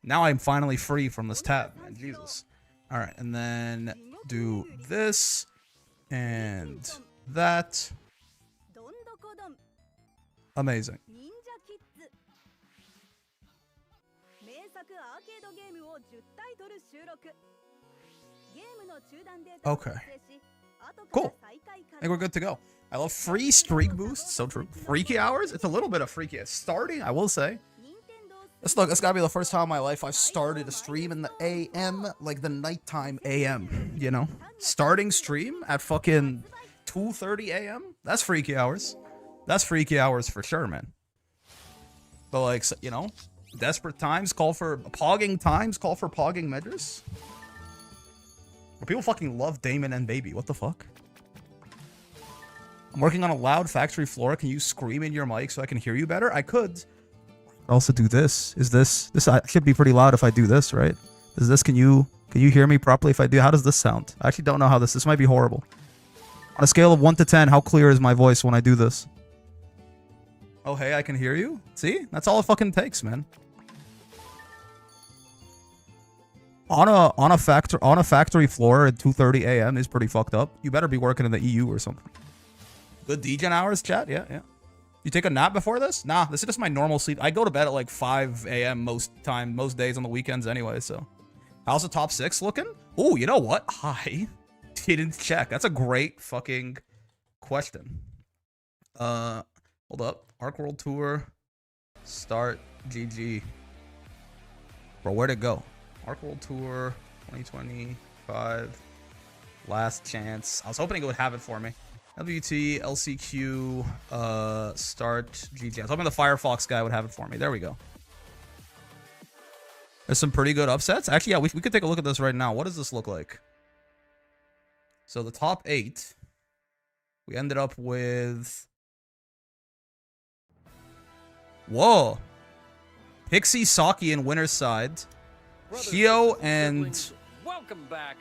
Now I'm finally free from this tab, man. Jesus. All right, and then do this and that. Amazing. Okay. Cool. I think we're good to go. I love free streak boosts. So true. Freaky hours? It's a little bit of freaky. Starting, I will say. This gotta be the first time in my life I've started a stream in the AM, like the nighttime AM, you know? Starting stream at fucking 2:30 AM? That's freaky hours. That's freaky hours for sure, man. But like, you know, desperate times call for pogging measures. People fucking love Damon and Baby. What the fuck? I'm working on a loud factory floor. Can you scream in your mic so I can hear you better? I could. Also do this. This should be pretty loud if I do this, right? Can you hear me properly if I do? How does this sound? I actually don't know how this might be horrible. On a scale of 1 to 10, how clear is my voice when I do this? Oh, hey, I can hear you. See? That's all it fucking takes, man. On a factory floor at 2:30 AM is pretty fucked up. You better be working in the EU or something. Good degen hours, chat. Yeah. You take a nap before this? Nah, this is just my normal sleep. I go to bed at like 5 AM most days on the weekends anyway, so. How's the top 6 looking? Oh, you know what? Hi. Didn't check. That's a great fucking question. Hold up. Arc World Tour. Start. GG. Bro, where'd it go? Arc World Tour 2025. Last chance. I was hoping it would have it for me. AWT, LCQ, start, GG. I was hoping the Firefox guy would have it for me. There we go. There's some pretty good upsets. Actually, yeah, we could take a look at this right now. What does this look like? So the top 8, we ended up with... Whoa. Pixie, Saki in winner's side. Hio and... Welcome back.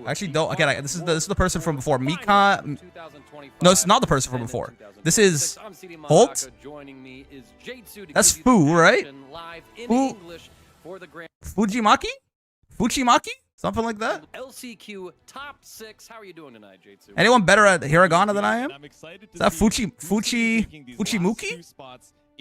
Actually, don't. Okay, this is the person from before. Mika. No, it's not the person from before. This is Holt. That's Fu, right? Fujimaki? Fuchimaki? Something like that. LCQ top 6. How are you doing tonight, J2? Anyone better at Hiragana than I am? Is that Fuchimuki?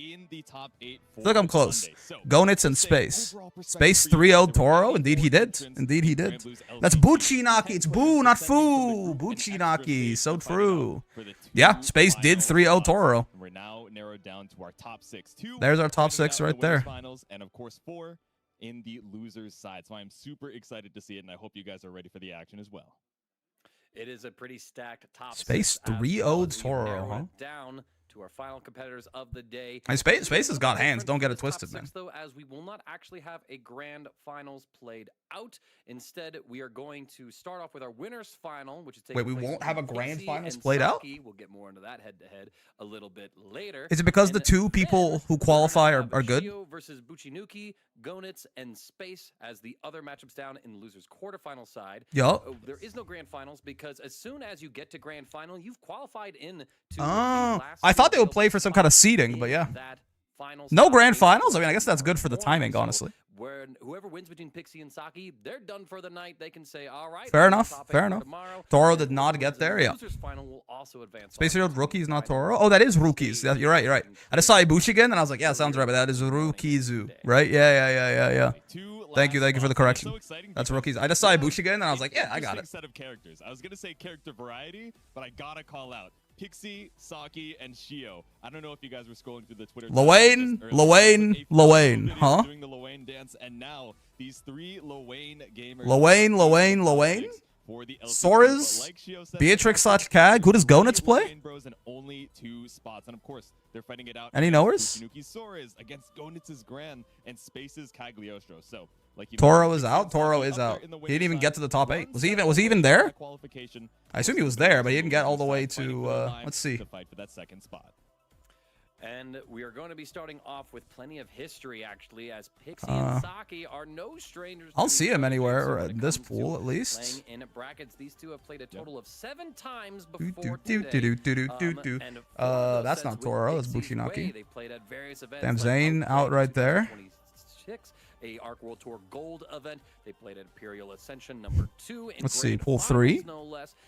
In the top 8 I feel like I'm close. Gonitz and Space. Space 3-0'd Toro. Indeed he did. Indeed he did. That's Buchinaki. It's Boo, not Fu. Buchinaki. So true. Yeah, Space did 3-0 Toro. We're now narrowed down to our top 6. There's our top 6 right there. Finals, and of course 4 in the losers side. So I'm super excited to see it, and I hope you guys are ready for the action as well. It is a pretty stacked top Space 3-0'd Toro, huh? Down to our final competitors of the day. And Space has got hands. Don't get it twisted, man. Though, as we will not actually have a grand finals played out. Instead, we are going to start off with our winners final, which is taking Wait, we won't have a grand finals played out? out? We'll get more into that head-to-head a little bit later. Is it because the two people who qualify are good? Hio versus Buchinuki, Gonitz, and Space as the other matchups down in the losers quarterfinal side. Yup. There is no grand finals because as soon as you get to grand final, you've qualified in to I thought they would play for some kind of seeding, but yeah. No grand finals? I mean, I guess that's good for the timing, honestly. Where whoever wins between Pixie and Saki, they're done for the night. They can say, all right. Fair enough. Fair enough. Toro did not get there. Yeah. Final will also advance. Space Field rookies, not Toro. Oh, that is rookies. Yeah, you're right. You're right. I just saw Ibushi again, and I was like, yeah, sounds right. But that is Rookizu, right? Yeah. Thank you for the correction. That's rookies. I just saw Ibushi again, and I was like, yeah, I got it. Set of characters. I was gonna say character variety, but I gotta call out Pixie, Saki, and Hio. I don't know if you guys were scrolling through the Twitter. Lowain, huh? Doing the Lowain dance, and now these 3 Lowain gamers. Lowain. Sora's, Beatrix / Kag. Who does Gonitz play? Only 2 spots, and of course they're fighting it out. Any knowers? Sora's against Gonitz's Gran and Space's Cagliostro. So. Toro is out. Toro is out. He didn't even get to the top 8. Was he even there? I assume he was there, but he didn't get all the way to. Let's see. And we are going to be starting off with plenty of history, actually, as Pixie and Saki are no strangers. I'll see him anywhere in this pool, at least. In brackets, these two have played a total of 7 times before today. That's not Toro. That's Buchinaki. Damn, Zane out right there. a Arc World Tour Gold event. They played at Imperial Ascension #2. Let's see, pool 3.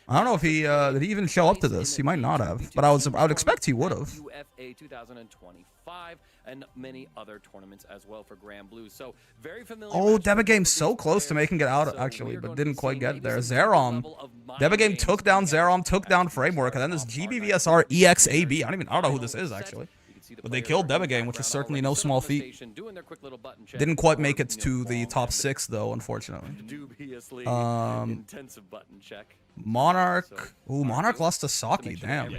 I don't know if he did he even show up to this. He might not have, but I would expect he would have. UFA 2025 and many other tournaments as well for Grand Blue. So very familiar. Oh, Debagame's so close to making it out actually, but didn't quite get there. Zerom. Debagame took down Zerom, took down Framework, and then this GBVSR EXAB. I don't know who this is actually. But they killed Debagame, which is certainly no small feat. Didn't quite make it to the top 6 though, unfortunately. Intensive button check. Monarch. Ooh, Monarch lost to Saki. Damn.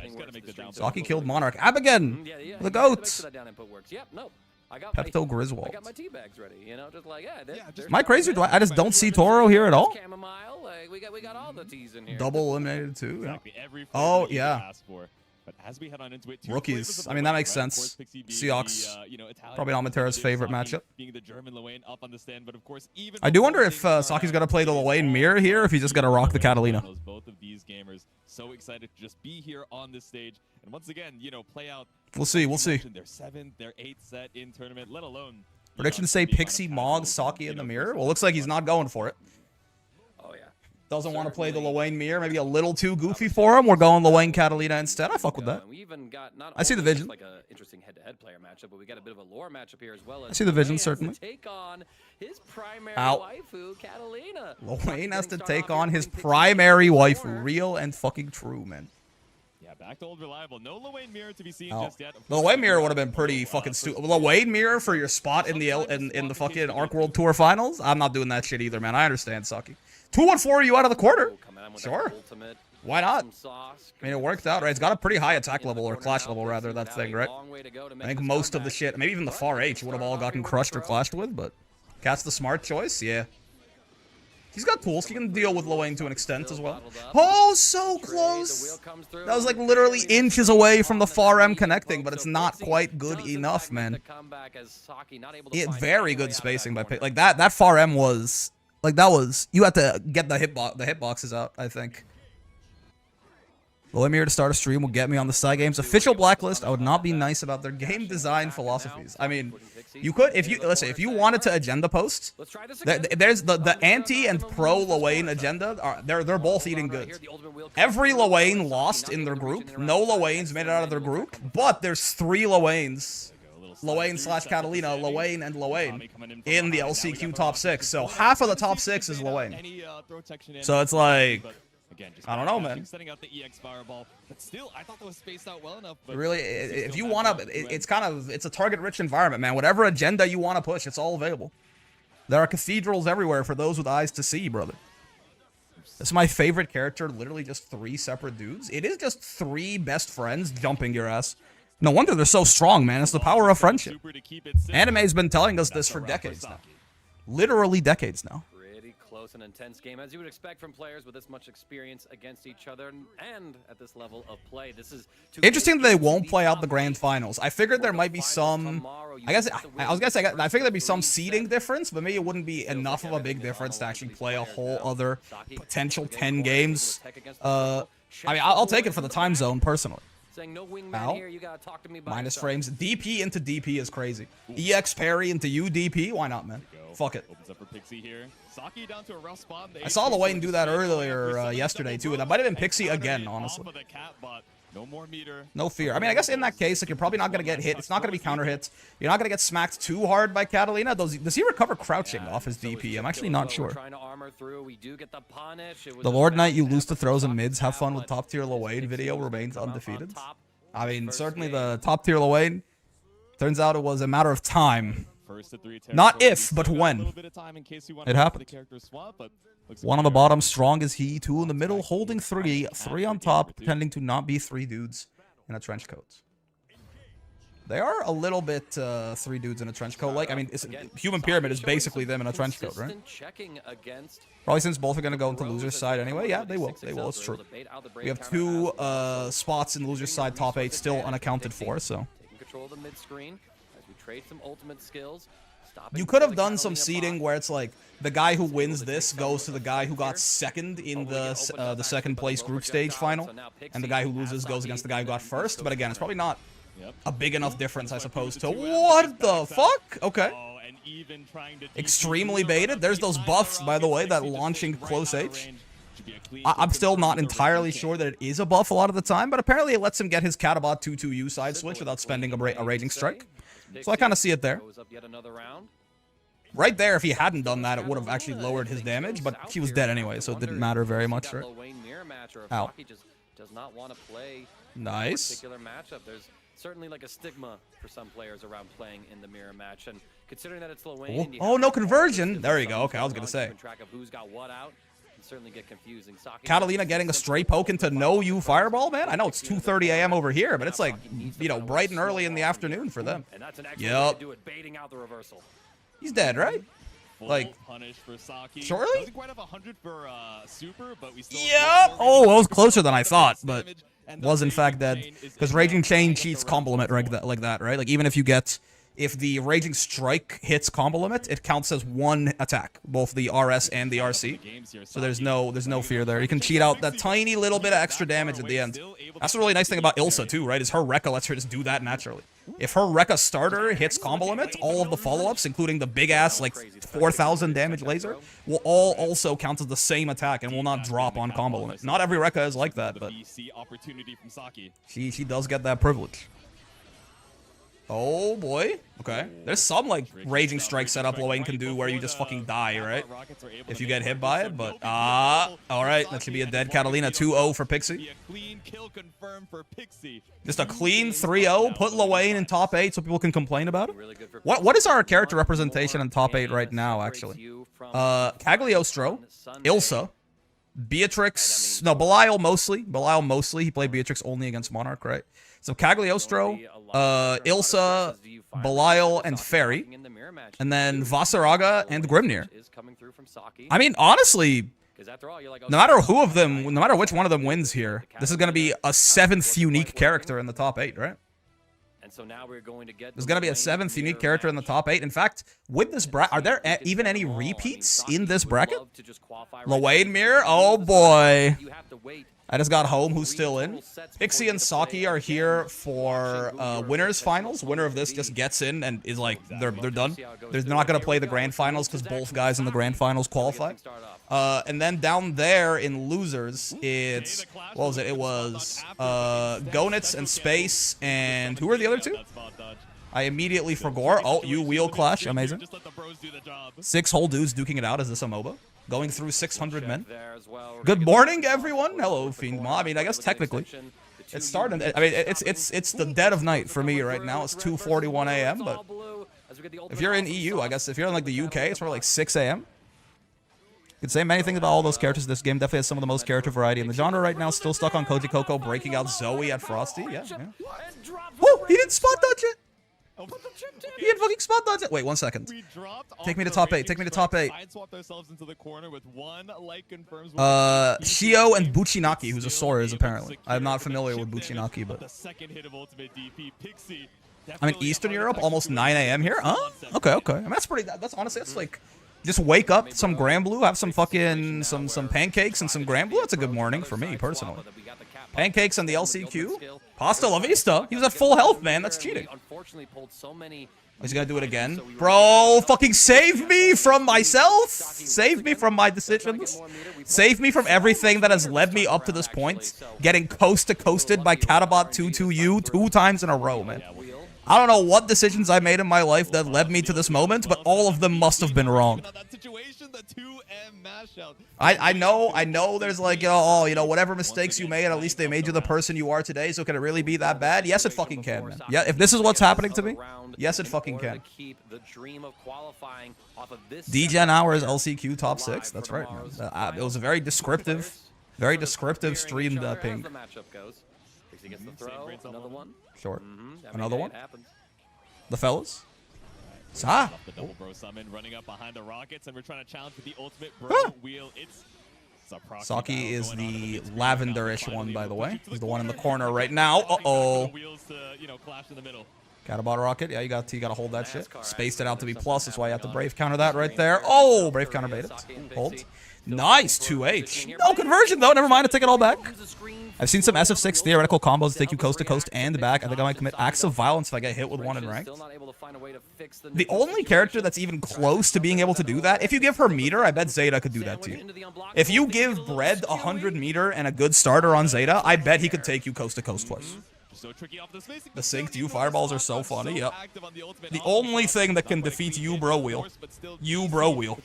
Saki killed Monarch. Abigain, the goat. Pepto Griswold. I got my tea bags ready, you know, just like Am I crazy? I just don't see Toro here at all. Chamomile, we got all the teas in here. Double eliminated too. Yeah. Oh yeah. But as we head on into it, rookies. I mean, that makes sense. Seahawks, probably not Matera's favorite matchup. I do wonder if Saki's going to play the Lewayne mirror here, or if he's just going to rock the Catalina. Both of these gamers so excited to just be here on this stage, and once again, play out. We'll see. We'll see. Their 7th, their 8th set in tournament, let alone. Predictions say Pixie, Mog, Saki in the mirror. Well, looks like he's not going for it. Doesn't want to play the Lewayne mirror. Maybe a little too goofy for him. We're going Lewayne Catalina instead. I fuck with that. I see the vision. Like a interesting head-to-head player matchup, but we got a bit of a lore matchup here as well. I see the vision, certainly. Take on his primary Ow. waifu, Catalina. Lewayne has to take on his primary waifu. Real and fucking true, man. Yeah, back to old reliable. No Lewayne mirror to be seen just yet. The Lewayne mirror would have been pretty fucking stupid. Lewayne mirror for your spot in the in the fucking Arc World Tour Finals? I'm not doing that shit either, man. I understand, Saki. 2-1-4 you out of the quarter. Sure. Why not? I mean, it worked out, right? It's got a pretty high attack level, or clash level, rather, that thing, right? I think most of the shit, maybe even the far H, would have all gotten crushed or clashed with, but Cat's the smart choice, yeah. He's got tools. He can deal with Lewayne to an extent as well. Oh, so close! That was like literally inches away from the far M connecting, but it's not quite good enough, man. Very good spacing by like that far M was... Like, that was... You had to get the hitboxes out, I think. Lewayne mirror to start a stream will get me on the side games. Official blacklist, I would not be nice about their game design philosophies. I mean, you could... Let's say, if you wanted to agenda post, there's the anti and pro Lewayne agenda, they're both eating good. Every Lewayne lost in their group. No Lewaynes made it out of their group. But there's 3 Lewaynes. Lewayne/Catalina, Lewayne, and Lewayne in the LCQ top 6. So half of the top 6 is Lewayne. So it's like, I don't know, man. Really, if you want to, it's a target-rich environment, man. Whatever agenda you want to push, it's all available. There are cathedrals everywhere for those with eyes to see, brother. This is my favorite character, literally just 3 separate dudes. It is just 3 best friends jumping your ass. No wonder they're so strong, man. It's the power of friendship. Anime's been telling us this for decades now. Literally decades now. Pretty close and intense game, as you would expect from players with this much experience against each other and at this level of play. This is interesting that they won't play out the grand finals. I figured there might be some... I figured there'd be some seeding difference, but maybe it wouldn't be enough of a big difference to actually play a whole other potential 10 games. I mean, I'll take it for the time zone, personally. Saying no wingman here, you gotta talk to me by minus yourself. frames. DP into DP is crazy. EX parry into UDP? Why not, man? Fuck it. Opens up for Pixie here. Saki down to a rough spot. I saw Lewayne do that earlier yesterday, too. That might have been Pixie again, honestly. No more meter. No fear. I mean, I guess in that case, like, you're probably not going to get hit. It's not going to be counter hits. You're not going to get smacked too hard by Catalina. Does he recover crouching off his DP? I'm actually not sure. The Lord Knight you lose to throws and mids. Have fun with top tier Lewayne video remains undefeated. I mean, certainly the top tier Lewayne. Turns out it was a matter of time. Not if, but when. It happened. 1 on the bottom, strong as he. 2 in the middle, holding 3. 3 on top, pretending to not be 3 dudes in a trench coat. They are a little bit 3 dudes in a trench coat. Like, I mean, Human Pyramid is basically them in a trench coat, right? Probably since both are going to go into loser's side anyway. Yeah, they will. They will. It's true. We have 2 spots in loser's side top 8 still unaccounted for, so. Taking control of the mid screen as we trade some ultimate skills. You could have done some seeding where it's like the guy who wins this goes to the guy who got second in the second place group stage final, and the guy who loses goes against the guy who got first. But again, it's probably not a big enough difference, I suppose, to what the fuck? Okay. even trying to Extremely baited. There's those buffs, by the way, that launching close H. I'm still not entirely sure that it is a buff a lot of the time, but apparently it lets him get his Catabot 2-2U side switch without spending a Raging Strike. So I kind of see it there. Right there, if he hadn't done that, it would have actually lowered his damage, but he was dead anyway, so it didn't matter very much, right? Ow. Nice. There's certainly like a stigma for some players around playing in the mirror match, and considering that it's Lil Oh, no conversion. There you go. Okay, I was gonna say. Certainly get confusing. Catalina getting a straight poke into no U fireball, man. I know it's 2:30 a.m. over here, but it's like, you know, bright and early in the afternoon for them. Yep. He's dead, right? Like, surely? Yep. Oh, it was closer than I thought, but was in fact dead. Because Raging Chain cheats combo limit like that, right? Like, even if you get... If the Raging Strike hits combo limit, it counts as one attack, both the RS and the RC. So there's no fear there. You can cheat out that tiny little bit of extra damage at the end. That's the really nice thing about Ilsa too, right? Is her Rekka lets her just do that naturally. If her Rekka starter hits combo limit, all of the follow-ups, including the big-ass, like, 4,000 damage laser, will all also count as the same attack and will not drop on combo limit. Not every Rekka is like that, but she does get that privilege. Oh boy. Okay. There's some like Raging Strike setup Loane can do where you just fucking die, right? If you get hit by it, but alright, that should be a dead Catalina. 2-0 for Pixie. Just a clean 3-0. Put Loane in top 8 so people can complain about it. What is our character representation in top 8 right now, actually? Cagliostro, Ilsa, Beatrix, no, Belial mostly. He played Beatrix only against Monarch, right? So Cagliostro, Ilsa, Belial, and Fairy. And then Vasaraga and Grimnir. I mean, honestly, no matter who of them, no matter which one of them wins here, this is going to be a 7th unique character in the top 8, right? So now we're going to get There's going to be a 7th unique character in the top 8. In fact, with this bracket, are there even any repeats in this bracket? Loane Mirror? Oh boy. I just got home. Who's still in? Pixie and Saki are here for winners finals. Winner of this just gets in and is like, they're done. They're not going to play the grand finals because both guys in the grand finals qualify. And then down there in losers, it's, what was it? It was Gonitz and Space, and who are the other two? I immediately forgot. Oh, you wheel clash. Amazing. 6 whole dudes duking it out. Is this a MOBA? Going through 600 men. Good morning, everyone. Hello, Fiend Ma. I mean, I guess technically it's starting. I mean, it's the dead of night for me right now. It's 2:41 a.m. But if you're in EU, I guess if you're in like the UK, it's probably like 6 a.m. You can say many things about all those characters. This game definitely has some of the most character variety in the genre right now. Still stuck on Koji Coco, breaking out Zoe at Frosty. Yeah. Whoa, he didn't spot dodge it. He didn't fucking spot dodge it. Wait, 1 second. Take me to top 8. Take me to top 8. Shio and Buchinaki, who's a Soras apparently. I'm not familiar with Buchinaki, but I'm in Eastern Europe, almost 9 a.m. here. Huh? Okay. I mean, that's pretty. That's honestly, that's like, just wake up, some Grand Blue, have some fucking some pancakes and some Grand Blue. That's a good morning for me personally. Pancakes and the LCQ. Pasta la vista. He was at full health, man. That's cheating. He's gonna do it again. Bro, fucking save me from myself. Save me from my decisions. Save me from everything that has led me up to this point. Getting coast-to-coasted by Catabot 2-2U 2 times in a row, man. I don't know what decisions I made in my life that led me to this moment, but all of them must have been wrong. I know there's like, oh, you know, whatever mistakes you made, at least they made you the person you are today, so can it really be that bad? Yes, it fucking can, man. Yeah, if this is what's happening to me, yes, it fucking can. DGen Hours LCQ top 6, that's right, man. It was a very descriptive stream ping. Short. Another one. The fellas. Sa. The double bro summon running up behind the rockets, and we're trying to challenge with the ultimate bro wheel. It's Saki is the lavenderish one, by the way. He's the one in the corner right now. Catabot rocket. Yeah, you got to hold that shit. Spaced it out to be plus. That's why you have to brave counter that right there. Oh, brave counter baited. Hold. Nice 2H. No conversion though. Never mind. I take it all back. I've seen some SF6 theoretical combos take you coast to coast and back. I think I might commit acts of violence if I get hit with one in ranked. The only character that's even close to being able to do that, if you give her meter, I bet Zeta could do that to you. If you give Bread 100 meter and a good starter on Zeta, I bet he could take you coast to coast twice. The synced you fireballs are so funny, yep. The only thing that can defeat you, bro, wheel. You, bro, wheel.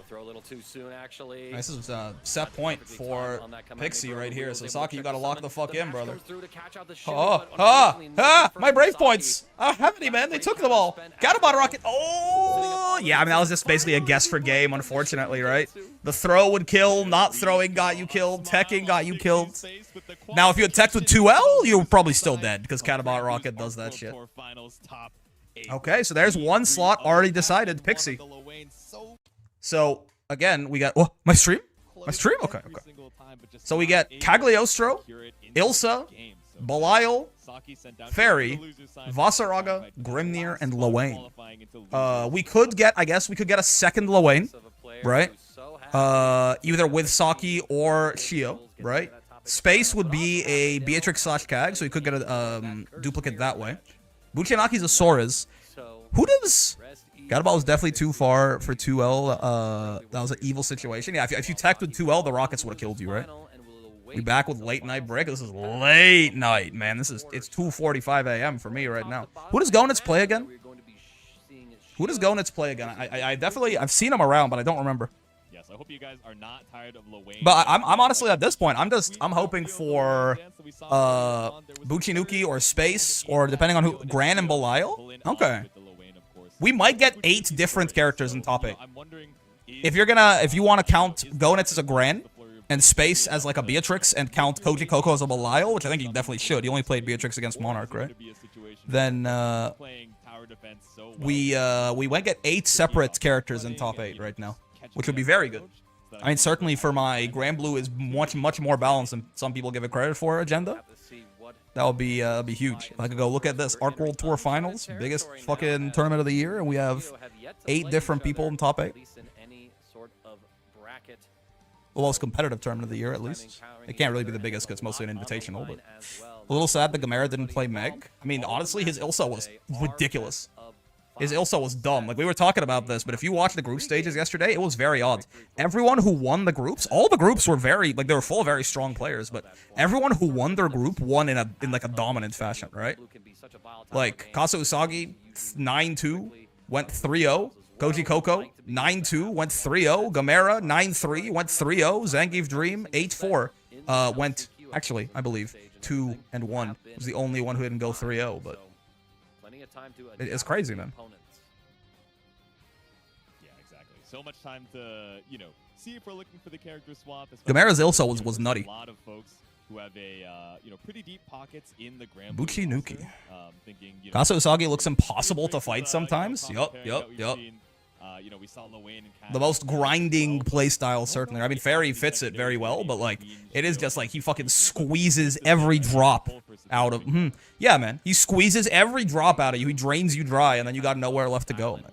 Throw a little too soon, actually. This is a set point for Pixie right here. So Saki, you gotta lock the fuck in, brother. My brave points. I don't have any, man. They took them all. Got about a rocket. Oh, yeah. I mean, that was just basically a guess for game, unfortunately, right? The throw would kill. Not throwing got you killed. Teching got you killed. Now, if you had teched with 2L, you're probably still dead because Catabot Rocket does that shit. Okay, so there's one slot already decided. Pixie. So, again, we got... Oh, my stream? My stream? Okay, okay. So we get Cagliostro, Ilsa, Belial, Fairy, Vasaraga, Grimnir, and Lowain. We could get... I guess we could get a second Lowain, right? Either with Saki or Shio, right? Space would be a Beatrix/Cag, so you could get a duplicate that way. Buchinaki's a Sora's. Who does... Gadaball was definitely too far for 2L. That was an evil situation. Yeah, if you teched with 2L, the Rockets would have killed you, right? We back with late night break. This is late night, man. It's 2:45 a.m. for me right now. Who does Gonitz play again? Who does Gonitz play again? I definitely I've seen him around, but I don't remember. Yes, I hope you guys are not tired of Lowain. But I'm honestly at this point, I'm hoping for Buchinuki or Space, or depending on who, Gran and Belial. Okay. We might get 8 different characters in top 8. If you want to count Gonitz as a Gran and Space as like a Beatrix and count Koji Coco as a Belial, which I think you definitely should. He only played Beatrix against Monarch, right? Then we might get 8 separate characters in top 8 right now, which would be very good. I mean, certainly for my Grand Blue is much more balanced than some people give it credit for agenda. That would be huge. I could go look at this Arc World Tour Finals, biggest fucking tournament of the year, and we have 8 different people in top 8. The most competitive tournament of the year, at least. It can't really be the biggest because it's mostly an invitational, but a little sad that Gamera didn't play Meg. I mean, honestly, his Ilsa was ridiculous. His Ilsa was dumb. Like, we were talking about this, but if you watched the group stages yesterday, it was very odd. Everyone who won the groups, all the groups were very, like, they were full of very strong players, but everyone who won their group won in like a dominant fashion, right? Like, Kasa Usagi, 9-2, went 3-0. Koji Coco, 9-2, went 3-0. Gamera, 9-3, went 3-0. Zangief Dream, 8-4, went, actually, I believe, 2-1. Was the only one who didn't go 3-0, but... It's crazy, man. Yeah, exactly. So much time to, you know, see if we're looking for the character swap. Gamera's Ilsa was nutty. A lot of folks who have a, you know, pretty deep pockets in the Grand Buchinuki. Thinking, you know, Kasa Usagi looks impossible to fight sometimes. Yup. You know, we saw Lowain and the most grinding playstyle, certainly. I mean, Fairy fits it very well, but, like, it is just, like, he fucking squeezes every drop out of... Yeah, man. He squeezes every drop out of you. He drains you dry, and then you got nowhere left to go, man.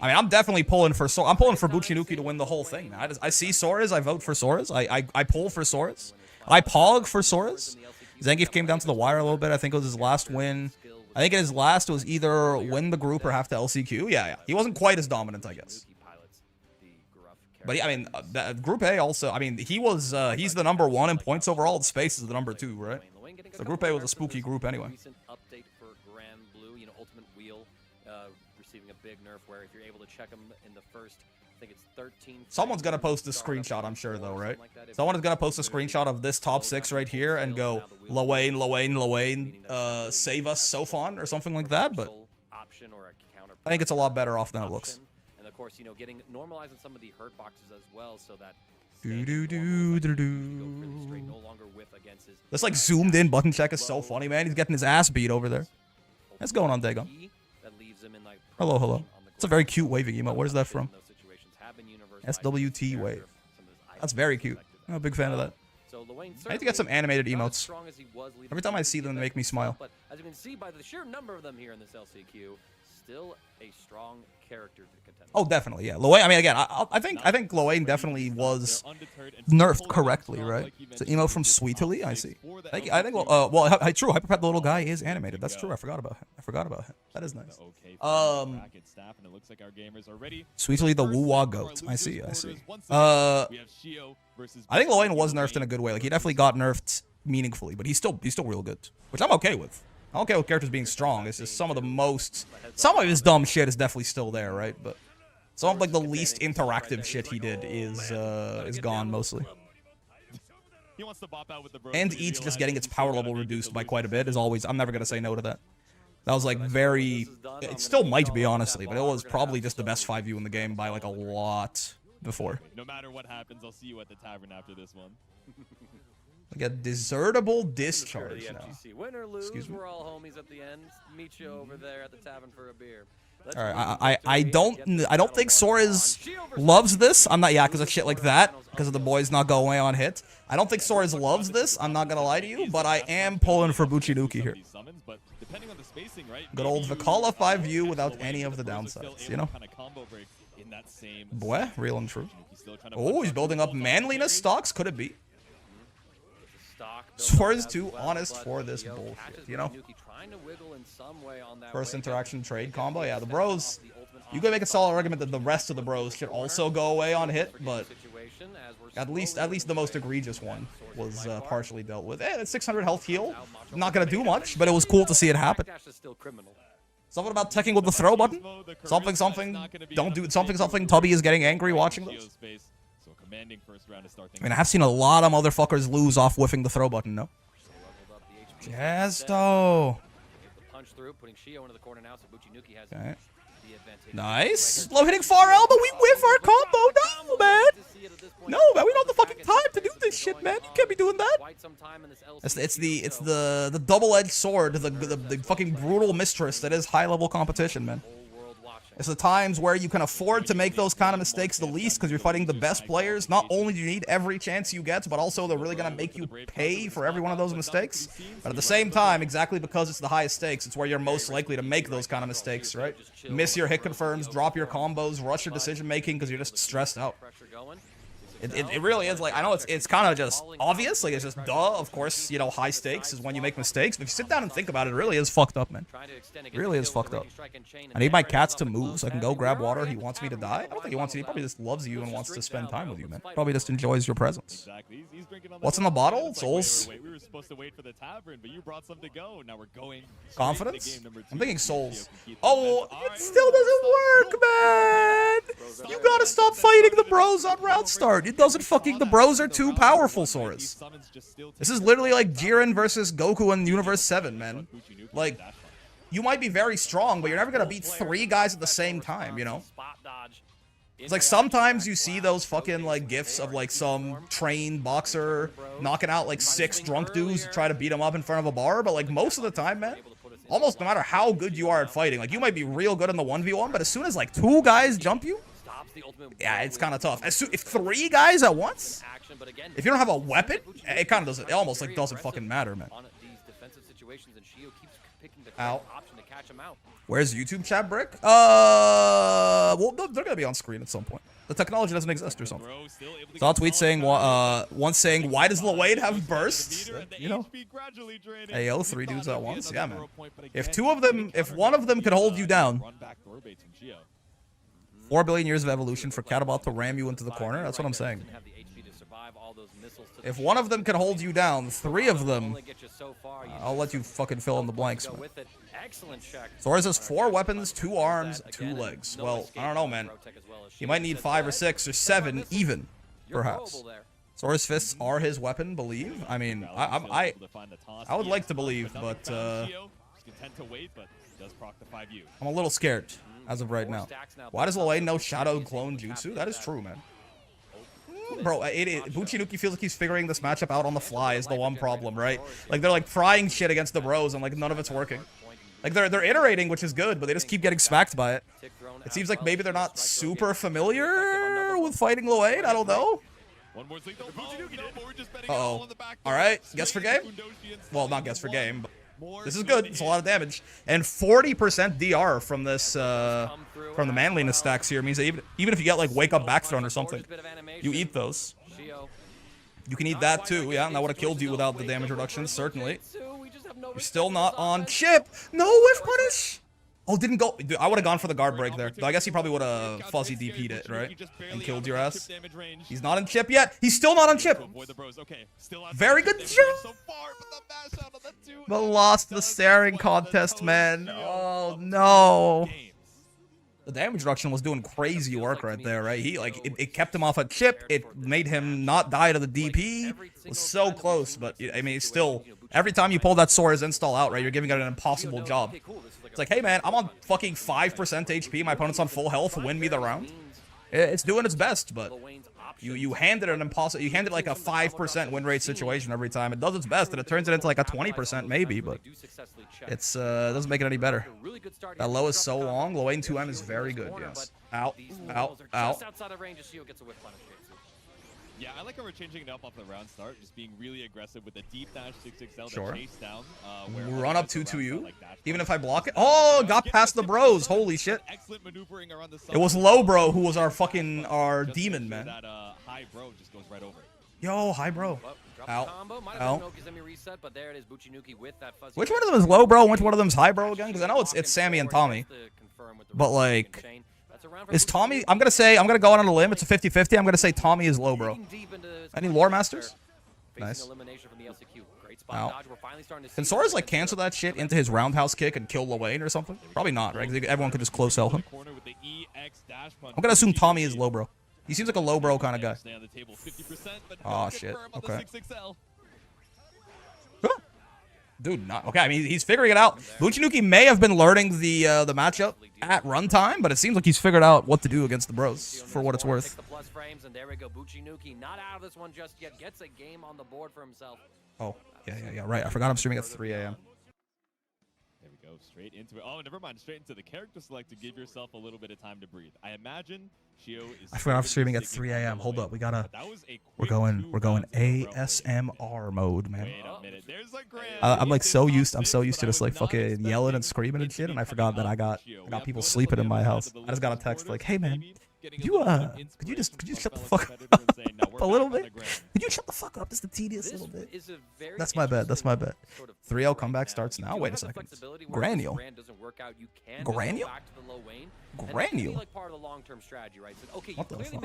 I mean, I'm definitely pulling for... I'm pulling for Buchinuki to win the whole thing. I see Soras, I vote for Soras. I pull for Soras. I pog for Soras. Zangief came down to the wire a little bit. I think it was his last win. I think in his last was either win the group or have to LCQ. Yeah. He wasn't quite as dominant, I guess. But, I mean, Group A also, I mean, he's the number 1 in points overall. The Space is the number 2, right? So Group A was a spooky group anyway. Update for Grand Blue, you know, Ultimate Wheel, receiving a big nerf where if you're able to check them in the first, I think it's 13. Someone's gonna post a screenshot, I'm sure, though, right? Someone is gonna post a screenshot of this top 6 right here and go, Lowain, save us, Sophon, or something like that, but I think it's a lot better off than it looks. And of course, you know, getting normalizing some of the hurt boxes as well, so that this, like, zoomed in button check is so funny, man. He's getting his ass beat over there. What's going on, Dagon? Hello. It's a very cute waving emote. Where's that from? SWT wave. That's very cute. I'm a big fan of that. I need to get some animated emotes. Every time I see them, they make me smile. But as you can see by the sheer number of them here in this LCQ, still a strong character to contend. Oh, definitely, yeah. Loain, I mean, again, I think Loain definitely was nerfed correctly, right? So emo from Sweetly, I see. I think well, true. Hyperpet the little guy is animated. That's true. I forgot about him. That is nice. Sweetly the Woo-Wah goat. I see. I think Loain was nerfed in a good way. Like he definitely got nerfed meaningfully, but he's still real good, which I'm okay with. I'm okay with characters being strong. It's just some of his dumb shit is definitely still there, right? But some of like the least interactive shit he did is gone mostly. And each just getting its power level reduced by quite a bit is always. I'm never gonna say no to that. That was like very. It still might be honestly, but it was probably just the best 5U in the game by like a lot before. No matter what happens, I'll see you at the tavern after this one. Like a desertable discharge now. Win or lose, Excuse me. we're all homies at the end. Meet you over there at the tavern for a beer. All right, I don't think Soares loves this. I'm not, yeah, because of shit like that, because of the boys not go away on hit. I don't think Soares loves this. I'm not gonna lie to you, but I am pulling for Buchinuki here. Good old Vikala 5U without any of the downsides, you know. Boy, real and true. Oh, he's building up manliness stocks. Could it be? Soares too honest for this bullshit, you know. First interaction trade combo, yeah. The bros, you could make a solid argument that the rest of the bros should also go away on hit, but at least the most egregious one was partially dealt with. It's 600 health heal. Not gonna do much, but it was cool to see it happen. Something about teching with the throw button. Something. Don't do something. Tubby is getting angry watching those. I mean, I have seen a lot of motherfuckers lose off whiffing the throw button, no? Jesto. Okay. Nice. Low hitting far elbow. We whiff our combo. No, man. No, man. We don't have the fucking time to do this shit, man. You can't be doing that. It's the double-edged sword, the fucking brutal mistress that is high-level competition, man. It's the times where you can afford to make those kind of mistakes the least because you're fighting the best players. Not only do you need every chance you get, but also they're really going to make you pay for every one of those mistakes. But at the same time, exactly because it's the highest stakes, it's where you're most likely to make those kind of mistakes, right? Miss your hit confirms, drop your combos, rush your decision making because you're just stressed out. It really is, like, I know it's kind of just obvious, like, it's just duh, of course, you know, high stakes is when you make mistakes, but if you sit down and think about it, it really is fucked up, man. It really is fucked up. I need my cats to move so I can go grab water. He wants me to die? I don't think he wants to. He probably just loves you and wants to spend time with you, man. Probably just enjoys your presence. What's in the bottle? Souls? We were supposed to wait for the tavern, but you brought some to go. Now we're going. Confidence? I'm thinking souls. Oh, it still doesn't work, man! You gotta stop fighting the bros on route start. It doesn't fucking... The bros are too powerful, Soares. This is literally like Jiren versus Goku in Universe 7, man. Like, you might be very strong, but you're never gonna beat 3 guys at the same time, you know? It's like sometimes you see those fucking, like, gifs of, like, some trained boxer knocking out, like, 6 drunk dudes to try to beat him up in front of a bar, but, like, most of the time, man, almost no matter how good you are at fighting, like, you might be real good in the 1v1, but as soon as, like, 2 guys jump you, yeah, it's kind of tough. If 3 guys at once, if you don't have a weapon, it kind of doesn't. It almost like doesn't fucking matter, man. Ow. Where's YouTube chat, Brick? Well, they're gonna be on screen at some point. The technology doesn't exist or something. Saw a tweet saying, once saying, why does Loain have bursts? You know, AO 3 dudes at once. Yeah, man. If one of them could hold you down. 4 billion years of evolution for Catabot to ram you into the corner. That's what I'm saying. If one of them can hold you down, 3 of them, I'll let you fucking fill in the blanks, man. Soares has 4 weapons, 2 arms, 2 legs. Well, I don't know, man. He might need 5 or 6 or 7 even, perhaps. Soares fists are his weapon, believe? I mean, I would like to believe, but I'm a little scared. As of right now. Why does Loain know Shadow Clone Jutsu? That is true, man. Bro, Buchinuki feels like he's figuring this matchup out on the fly is the one problem, right? Like, they're, like, trying shit against the bros, and, like, none of it's working. Like, they're iterating, which is good, but they just keep getting smacked by it. It seems like maybe they're not super familiar with fighting Loain. I don't know. Uh-oh. Alright, guess for game? Well, not guess for game, but This is good. It's a lot of damage. And 40% DR from this, from the manliness stacks here means that even if you get, like, Wake Up Back Thrown or something, you eat those. You can eat that too, yeah, and that would have killed you without the damage reduction, certainly. You're still not on chip. No whiff punish. Oh, didn't go. Dude, I would have gone for the guard break there. Though I guess he probably would have fuzzy DP'd it, right? And killed your ass. He's not on chip yet. He's still not on chip. Very good job. But lost the staring contest, man. Oh, no. The damage reduction was doing crazy work right there, right? He, like, it kept him off a chip. It made him not die to the DP. It was so close, but, I mean, still, every time you pull that Sora's install out, right, you're giving it an impossible job. It's like, hey, man, I'm on fucking 5% HP. My opponent's on full health. Win me the round. It's doing its best, but you handed it an impossible. You handed like a 5% win rate situation every time. It does its best, and it turns it into like a 20% maybe, but it's doesn't make it any better. That low is so long. Low Lane 2M is very good. Yes. Out. Yeah, I like how we're changing it up off the round start, just being really aggressive with the deep dash 6XL Sure. chase down. Run up 2-2U. Even if I block it. Oh, got past the bros. Holy shit. Excellent maneuvering around the It was low bro who was our fucking demon, man. That high bro just goes right over. Yo, hi bro. Out. Out. Which Which one of them is low bro? Which one of them is high bro again? Because I know it's Sammy and Tommy. But like, is Tommy? I'm gonna go out on a limb. It's a 50-50. I'm gonna say Tommy is low bro. Any lore masters? Nice. Ow. Can Sora's like cancel that shit into his roundhouse kick and kill Lil or something? Probably not, right? 'Cause everyone could just close sell him. I'm gonna assume Tommy is low bro. He seems like a low bro kind of guy. Oh shit. Okay. Dude, not okay. I mean, he's figuring it out. Buchinuki may have been learning the matchup at runtime, but it seems like he's figured out what to do against the bros for what it's worth. Oh, yeah, right. I forgot I'm streaming at 3 a.m. There we go, straight into it. Oh, never mind, straight into the character select to give yourself a little bit of time to breathe. I imagine Shio is. I forgot I'm streaming at 3 a.m. Hold up, we gotta. We're going ASMR mode, man. Wait a minute, there's a grand. I'm like so used. I'm so used to just like fucking yelling and screaming and shit, and I forgot that I got people sleeping in my house. I just got a text like, hey man, could you shut the fuck up a little bit? Could you shut the fuck up just a tedious little bit? That's my bad. That's my bad. 3L comeback starts now. Wait a second. Granule. Granule? Granule. What the fuck?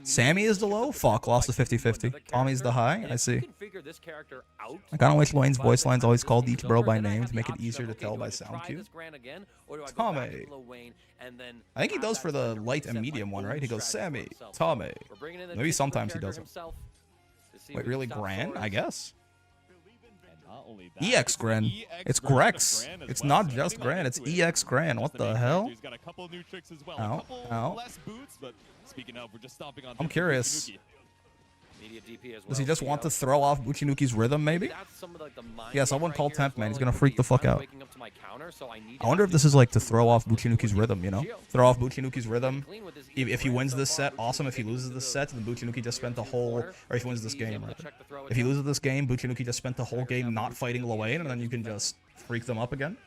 Sammy is the low? Fuck, lost the 50-50. Tommy's the high? I see. I kinda wish Wayne's voice lines always called each bro by name to make it easier to tell by sound cue. Tommy. I think he does for the light and medium one, right? He goes, Sammy, Tommy. Maybe sometimes he doesn't. Wait, really Gran? I guess. EX Gran. It's Grex. It's not just Gran, it's EX Gran. What the hell? Ow, ow. I'm curious. Does he just want to throw off Buchinuki's rhythm, maybe? Yeah, someone call Temp, man. He's gonna freak the fuck out. I wonder if this is like to throw off Buchinuki's rhythm, you know? Throw off Buchinuki's rhythm. If he wins this set, awesome. If he loses this set, then Buchinuki just spent the whole... Or if he wins this game, right? If he loses this game, Buchinuki just spent the whole game not fighting Loane, and then you can just freak them up again.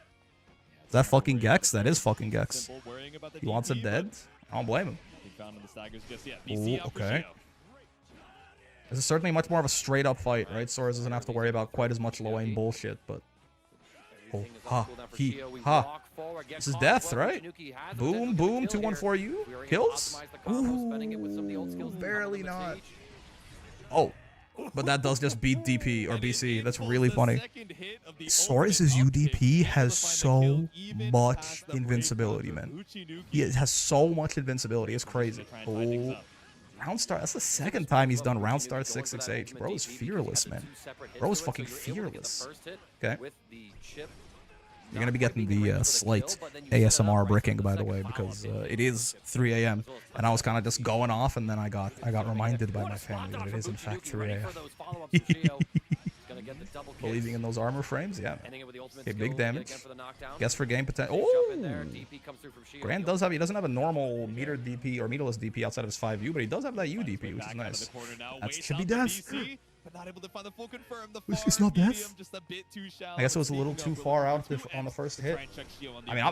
Is that fucking Gex? That is fucking Gex. He wants him dead? I don't blame him. Ooh, okay. This is certainly much more of a straight-up fight, right? Soras doesn't have to worry about quite as much Loane bullshit, but... Oh, ha, he, ha. This is death, right? Boom, boom, 214U. Kills? Ooh, barely not. Oh, but that does just beat DP or BC. That's really funny. Soras' UDP has so much invincibility, man. He has so much invincibility. It's crazy. Oh. Round start. That's the second time he's done round start 668. Bro is fearless, man. Bro is fucking fearless. Okay. You're gonna be getting the slight ASMR bricking, by the way, because it is 3 a.m. and I was kind of just going off, and then I got reminded by my family that it is in fact 3 a.m. Believing in those armor frames, yeah. Okay, big damage. Guess for game potential. Oh, Grand does have. He doesn't have a normal metered DP or meterless DP outside of his 5U, but he does have that UDP, which is nice. That should be death. but not able to find the full confirm. The It's far not death? medium, just a bit too shallow. I guess it was a little Sneaking too up far with out two on the X first to hit. try and check Shio on the I mean,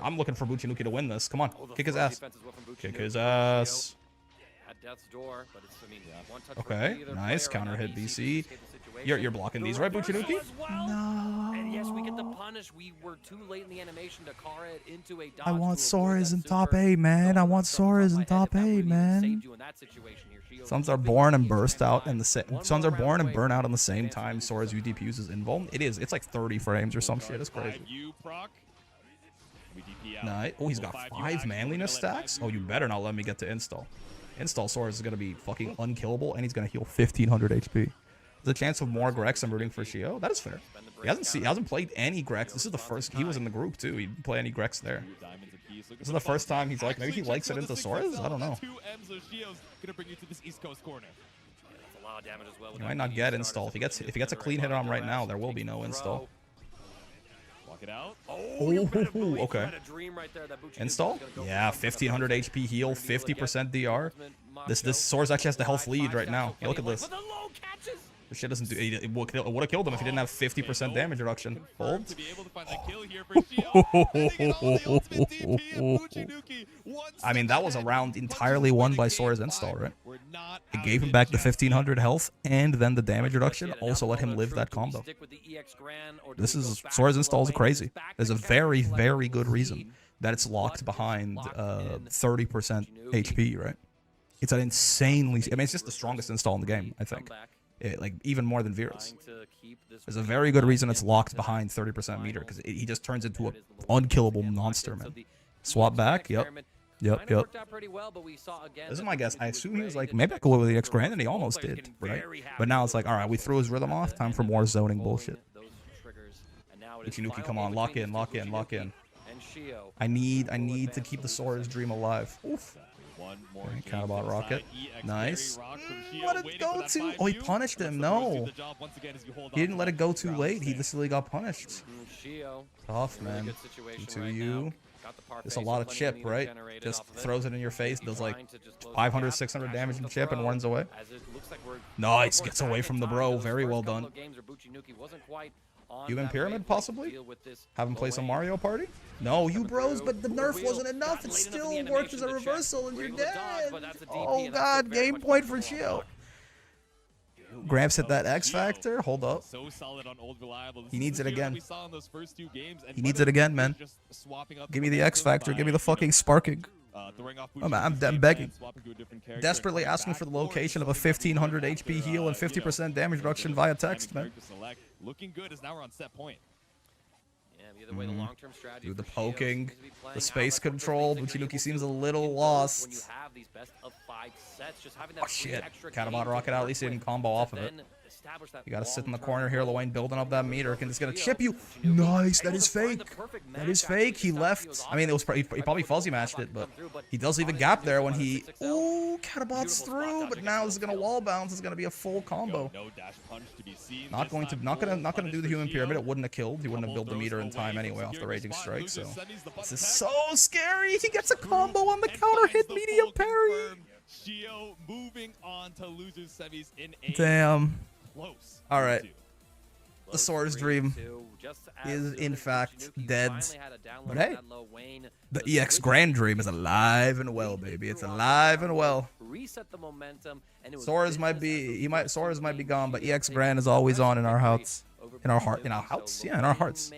I'm looking for Buchinuki to win this. Come on, Oh, the kick his forward ass. defense is what from Kick Buchinuki. his Shio ass. At death's door, but it's, I mean, one touch for Okay, either nice player, counter and hit now BC BC. escaped the situation. You're blocking The these, right, reversal Buchinuki? as well. No. And yes, we get the punish. We were too late in the animation to car it into a dodge. I want to avoid Soares that in top super. A, man. I Going want off the top of Soares my in head, top if that A, would've even man. saved you in that situation here. Shio Suns are keeping born the and X burst grand out in alive. the same. One Suns more are born round and away burn out from in the same advancing time. to Soares the UDP uses invuln. It is. It's like 30 frames or some shit. It's crazy. Nice. Oh, he's got 5 manliness stacks. Oh, you better not let me get to install. Install Soares is gonna be fucking unkillable, and he's gonna heal 1500 HP. There's a chance of more Grex. I'm rooting for Shio. That is fair. He hasn't played any Grex. This is the first. He was in the group too. He didn't play any Grex there. This is the first time he's like, maybe he likes it into Soares. I don't know. He might not get install. If he gets a clean hit on him right now, there will be no install. Oh, okay. Install? Yeah, 1500 HP heal, 50% DR. This Soares actually has the health lead right now. Yeah, look at this. This shit doesn't do. It would have killed him if he didn't have 50% damage reduction. Hold. I mean, that was a round entirely won by Soares install, right? It gave him back the 1500 health and then the damage reduction. Also let him live that combo. This is Soares install is crazy. There's a very, very good reason that it's locked behind 30% HP, right? It's an insanely. I mean, it's just the strongest install in the game, I think. Like even more than Vera's. There's a very good reason it's locked behind 30% meter because he just turns into an unkillable monster, man. Swap back, yep. This is my guess. I assume he was like, maybe I could go with the X Grand, and he almost did, right? But now it's like, all right, we threw his rhythm off. Time for more zoning bullshit. Ichinuki, come on, lock in, lock in, lock in. I need to keep the Soares dream alive. Oof. Okay, Counterbot rocket. Nice. Let it go too. Oh, he punished him. No. He didn't let it go too late. He literally got punished. Tough, man. To you. There's a lot of chip, right? Just throws it in your face. Does like 500, 600 damage in chip and runs away. Nice. Gets away from the bro. Very well done. Human Pyramid, possibly? Have him play some Mario Party? No, you bros, but the nerf wasn't enough. It still worked as a reversal, and you're dead. Oh, God. Game point for Shio. Gramps hit that X Factor. Hold up. He needs it again. He needs it again, man. Give me the X Factor. Give me the fucking sparking. I'm begging. Desperately asking for the location of a 1500 HP heal and 50% damage reduction via text, man. Looking good as now we're on set point. Dude, the poking, the space control. Buchinuki seems a little lost. Oh shit. Counterbot rocket out. At least he didn't combo off of it. You gotta sit in the corner here, Luane, building up that meter. Can this gonna chip you? Nice. That is fake. That is fake. He left. I mean, it was he probably fuzzy matched it, but he does leave a gap there when he. Ooh, Counterbot's through, but now this is gonna wall bounce. It's gonna be a full combo. Not gonna do the human pyramid. It wouldn't have killed. He wouldn't have built the meter in time anyway off the raging strike. So this is so scary. He gets a combo on the counter hit medium parry. Shio moving on to losers semis in a damn. Close. All right. The Soares dream is in fact dead. But hey, the EX Grand dream is alive and well, baby. It's alive and well. Soares might be gone, but EX Grand is always on in our hearts. In our hearts? Yeah, in our hearts.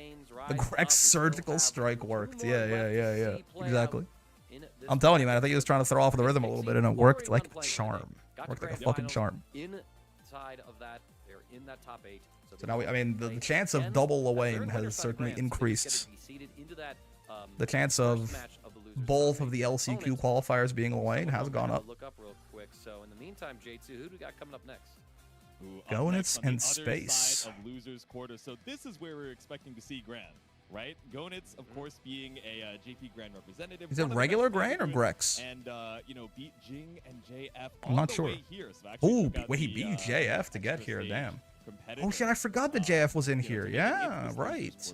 The Grex surgical strike worked. Yeah. Exactly. I'm telling you, man, I think he was trying to throw off the rhythm a little bit, and it worked like a charm. Worked like a fucking charm. So now, I mean, the chance of double Luane has certainly increased. The chance of both of the LCQ qualifiers being Luane has gone up. Gonitz and Space. So this is where we're expecting to see Grand. Right? Gonitz, of course, being a JP Grand representative. Is it regular Grand or Grex? And, beat Jing and JF. I'm not sure. Oh, wait, he beat JF to get here. Damn. Oh, shit, I forgot that JF was in here. Yeah, right.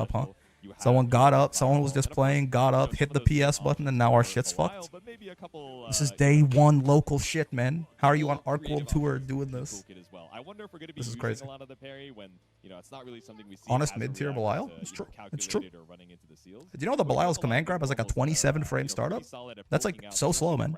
up, huh? Someone got up, someone was just playing, got up, hit the PS button, and now our shit's fucked. This is day one local shit, man. How are you on Arc World Tour doing this? This is crazy. Honest mid-tier Belial? It's true. It's true. Do you know the Belial's command grab has like a 27 frame startup? That's like so slow, man.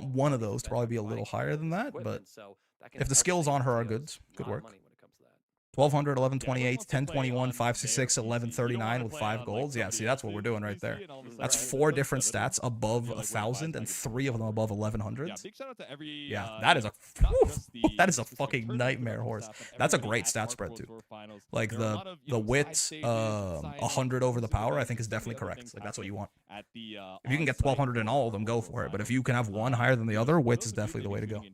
want one of those to probably be a little higher than that, but if the skills on her are good, good work. 1200, 1128, 1021, 566, 1139 with 5 golds. Yeah, see, that's what we're doing right there. That's 4 different stats above 1,000 and 3 of them above 1100. Yeah, that is a that is a fucking nightmare horse. That's a great stat spread too. Like the wit 100 over the power, I think is definitely correct. Like that's what you want. If you can get 1200 in all of them, go for it. But if you can have one higher than the other, wit is definitely the way to go.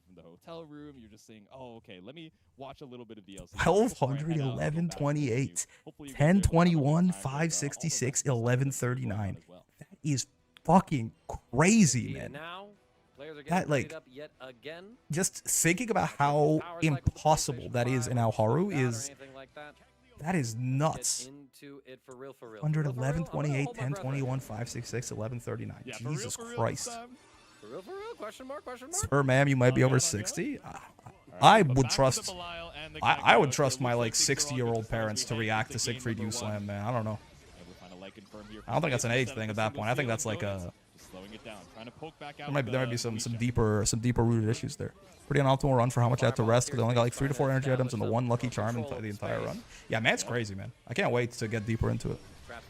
Room, you're just saying, oh, okay, let me watch a little bit of the LCQ. 1200, 1128, 1021, 566, 1139. That is fucking crazy, man. That, like, just thinking about how impossible that is in Alharu is, that is nuts. 100, 1128, 1021, 566, 1139. Jesus Christ. For real? Question mark? Sir, ma'am, you might be over 60. I would trust. I would trust my like 60-year-old parents to react to Siegfried U Slam, man. I don't know. I don't think that's an age thing at that point. I think that's like a. There might be some deeper rooted issues there. Pretty unoptimal run for how much I had to rest because I only got like 3 to 4 energy items and the 1 lucky charm in the entire run. Yeah, man, it's crazy, man. I can't wait to get deeper into it.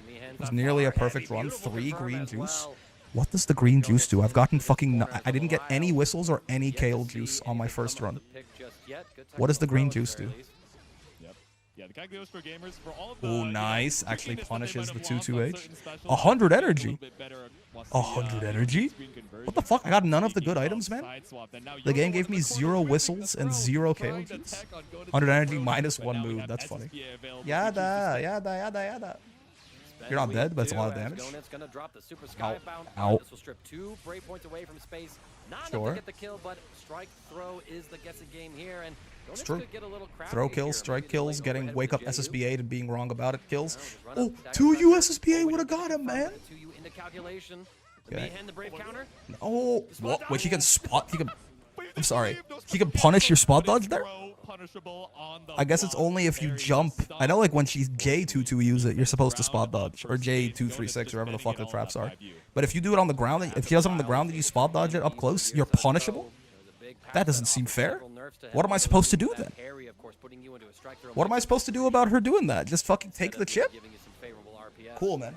It was nearly a perfect run. 3 green juice. What does the green juice do? I've gotten fucking... I didn't get any whistles or any kale juice on my first run. What does the green juice do? Oh, nice. Actually punishes the 2-2H. 100 energy. 100 energy? What the fuck? I got none of the good items, man. The game gave me 0 whistles and 0 kale juice. 100 energy minus 1 move. That's funny. Yada. You're not dead, but it's a lot of damage. Ow. This will strip 2 break points away from space. Not sure. enough to get the kill, but strike throw is the guessing game here, and it's true. Throw kills, strike kills, getting wake up SSB8 and being wrong about it kills. Oh, 2U SSB8 would have got him, man. Okay. Oh, what? Wait, he can spot. He can. I'm sorry. He can punish your spot dodge there. I guess it's only if you jump. I know, like when she's J22 use it, you're supposed to spot dodge or J236 or whatever the fuck the traps are. But if you do it on the ground, if she does it on the ground and you spot dodge it up close, you're punishable. That doesn't seem fair. What am I supposed to do then? What am I supposed to do about her doing that? Just fucking take the chip? Cool, man.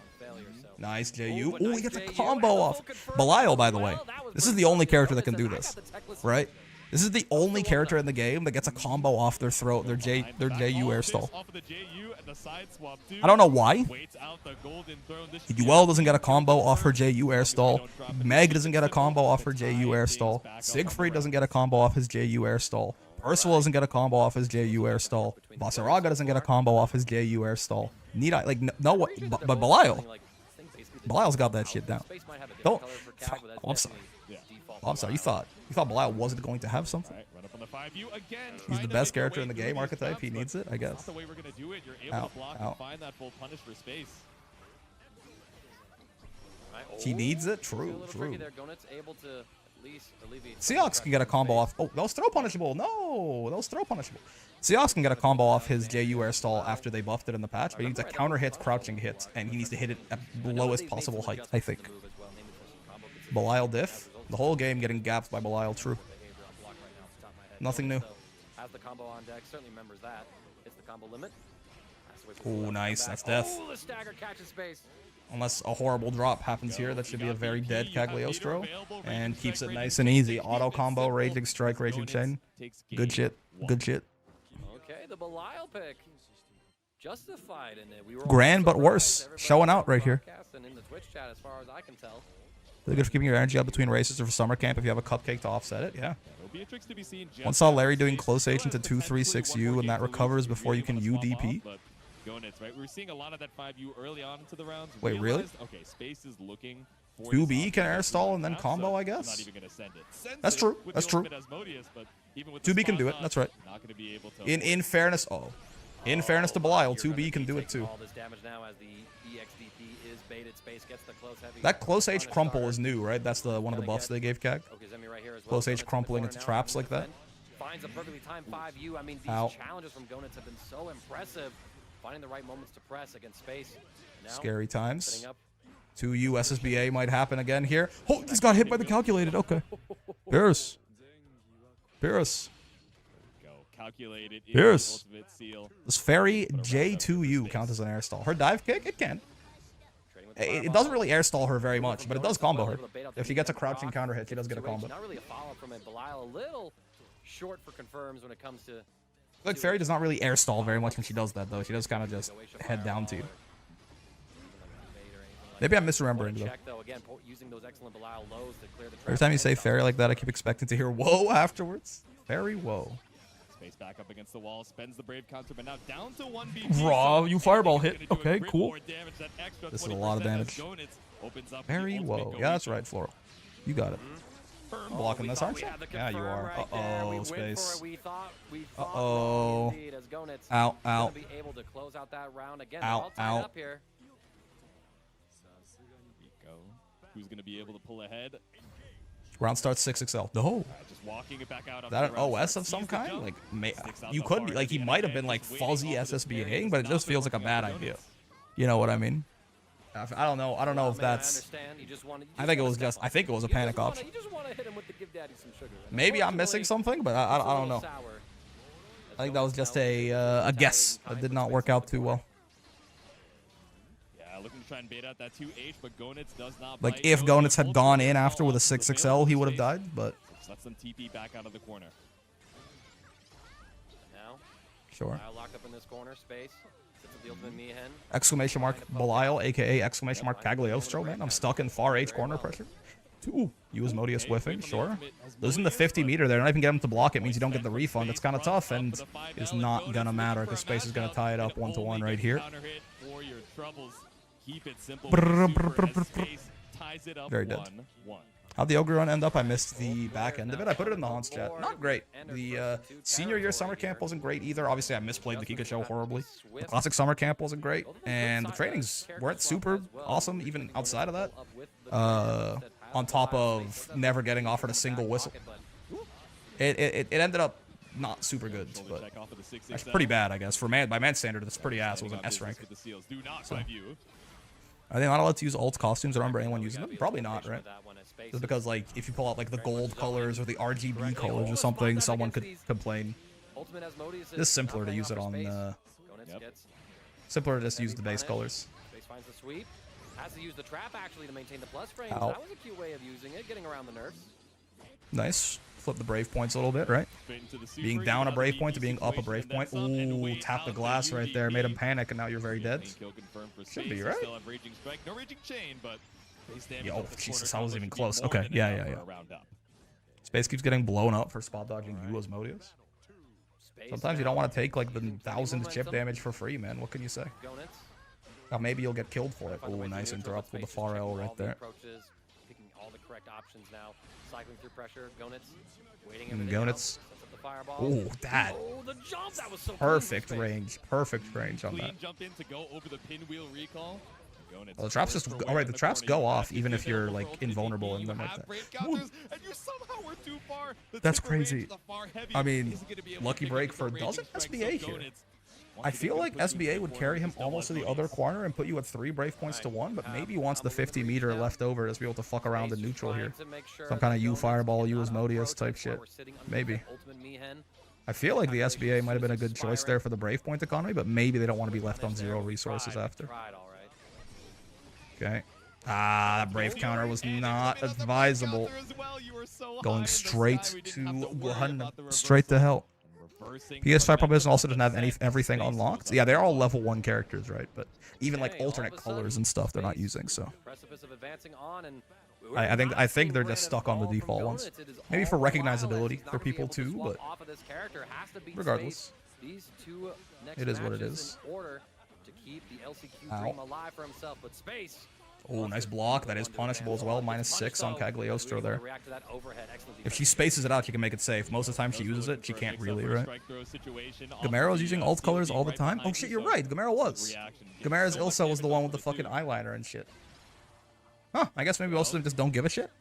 Nice, JU. Oh, he gets a combo off. Belial, by the way. This is the only character that can do this, right? This is the only character in the game that gets a combo off their throat, their JU air stall. I don't know why. Duel doesn't get a combo off her JU air stall. Meg doesn't get a combo off her JU air stall. Siegfried doesn't get a combo off his JU air stall. Percival doesn't get a combo off his JU air stall. Basaraga doesn't get a combo off his JU air stall. Need I, like, no, what? But Belial. Belial's got that shit down. Don't. Oh, I'm sorry. Oh, I'm sorry. You thought Belial wasn't going to have something? He's the best character in the game archetype. He needs it, I guess. Ow. He needs it? True. Seahawks can get a combo off. Oh, that was throw punishable. No, that was throw punishable. Seahawks can get a combo off his JU air stall after they buffed it in the patch, but he needs a counter hit, crouching hit, and he needs to hit it at the lowest possible height, I think. Belial diff. The whole game getting gapped by Belial, true. Nothing new. Oh, nice. That's death. Unless a horrible drop happens here, that should be a very dead Cagliostro. And keeps it nice and easy. Auto combo, Raging Strike, Raging Chain. Good shit. Good shit. Okay, the Belial pick. Justified in it. We were grand but worse. Showing out right here. And in the Twitch chat, as far as I can tell. Really good for keeping your energy up between races or for summer camp if you have a cupcake to offset it. Yeah. Once saw Larry doing close H into 236U and that recovers before you can UDP. We're seeing a lot of that 5U early on into the rounds. Wait, really? Okay, space is looking 2B can air stall and then combo, I guess. That's true. That's true. 2B can do it. That's right. In fairness, in fairness to Belial, 2B can do it too. That close H crumple is new, right? That's the one of the buffs they gave Cag. Close H crumpling into traps like that. Finds a perfectly timed 5U. I mean, these challenges from Gonitz have been so impressive. Finding the right moments to press against space. Scary times. 2U SSBA might happen again here. Oh, he's got hit by the calculated. Okay. Pierce. calculated. Pierce. Ultimate seal. Does Fairy J2U count as an air stall? Her dive kick? It can. It doesn't really air stall her very much, but it does combo her. If she gets a crouching counter hit, she does get a combo. Not really a follow from it. Belial a little short for confirms when it comes to. Like Fairy does not really air stall very much when she does that though. She does kind of just head down to you. Maybe I'm misremembering though. Every time you say Fairy like that, I keep expecting to hear "whoa" afterwards. Fairy whoa. Space back up against the wall, spends the brave counter, but now down to 1v. Raw, you fireball hit. Okay, cool. This is a lot of damage. Very whoa. Yeah, that's right, Floral. You got it. Blocking this, aren't you? Yeah, you are. Uh-oh, Space. Uh-oh. Ow, ow. Ow, ow. Who's going to be able to pull ahead? Round starts 6XL. No. Just walking it back out. Is that an OS of some kind? Like, you could be, like, he might have been, like, fuzzy SSBAing, but it just feels like a bad idea. You know what I mean? I don't know. I don't know if that's. I think it was just. I think it was a panic option. Maybe I'm missing something, but I don't know. I think that was just a guess. It did not work out too well. Looking to try and bait out that 2H, but Gonitz does not like, if Gonitz had gone in after with a 6XL, he would have died, but... Let some TP back out of the corner. Now, sure. Locked up in this corner, space. The ultimate Mihen. Exclamation mark Belial, a.k.a. exclamation mark Cagliostro, man. I'm stuck in far H corner pressure. Ooh, use Modius whiffing, sure. Losing the 50 meter there, not even get him to block it means you don't get the refund. It's kind of tough, and it's not going to matter because Space is going to tie it up 1-1 right here. Keep it simple. Very dead. How'd the Ogre run end up? I missed the back end of it. I put it in the Hans chat. Not great. The senior year summer camp wasn't great either. Obviously, I misplayed the Kika show horribly. The classic summer camp wasn't great. And the trainings weren't super awesome, even outside of that. On top of never getting offered a single whistle. It ended up not super good, but that's pretty bad, I guess. For by man standard, that's pretty ass. It was an S rank. So. Are they not allowed to use alt costumes? I remember anyone using them? Probably not, right? Just because, like, if you pull out, like, the gold colors or the RGB colors or something, someone could complain. It's simpler to use it on, simpler to just use the base colors. Has to use the trap, actually, to maintain the plus frames. That was a cute way of using it, getting around the nerfs. Nice. Flip the brave points a little bit, right? Being down a brave point to being up a brave point. Ooh, tap the glass right there. Made him panic, and now you're very dead. Should be, right? Yo, Jesus, I wasn't even close. Okay, yeah. Space keeps getting blown up for spot dodging you as Modius. Sometimes you don't want to take, like, the 1,000 chip damage for free, man. What can you say? Maybe you'll get killed for it. Ooh, nice interrupt with the far L right there. All the correct options now. Cycling through pressure. Gonitz waiting. Gonitz. Oh, that. Oh, the jump. That was so perfect range. Perfect range on that. Jump in to go over the pinwheel recall. Well, the traps just all right. The traps go off even if you're like invulnerable in them like that. That's crazy. I mean, lucky break for doesn't SBA here. I feel like SBA would carry him almost to the other corner and put you at 3 brave points to 1, but maybe wants the 50 meter left over to be able to fuck around in neutral here. Some kind of you fireball, you as Modius type shit. Maybe. I feel like the SBA might have been a good choice there for the brave point economy, but maybe they don't want to be left on 0 resources after. Okay. Ah, that brave counter was not advisable. Going straight to hell. PS5 probably also doesn't have everything unlocked. Yeah, they're all level 1 characters, right? But even like alternate colors and stuff they're not using, so I think they're just stuck on the default ones. Maybe for recognizability for people too, but regardless, it is what it is. Ow. Oh, nice block. That is punishable as well. -6 on Cagliostro there. If she spaces it out, she can make it safe. Most of the time she uses it, she can't really, right? Gamero's using alt colors all the time? Oh shit, you're right. Gamero was. Gamera's Ilsa was the one with the fucking eyeliner and shit. Huh, I guess maybe most of them just don't give a shit.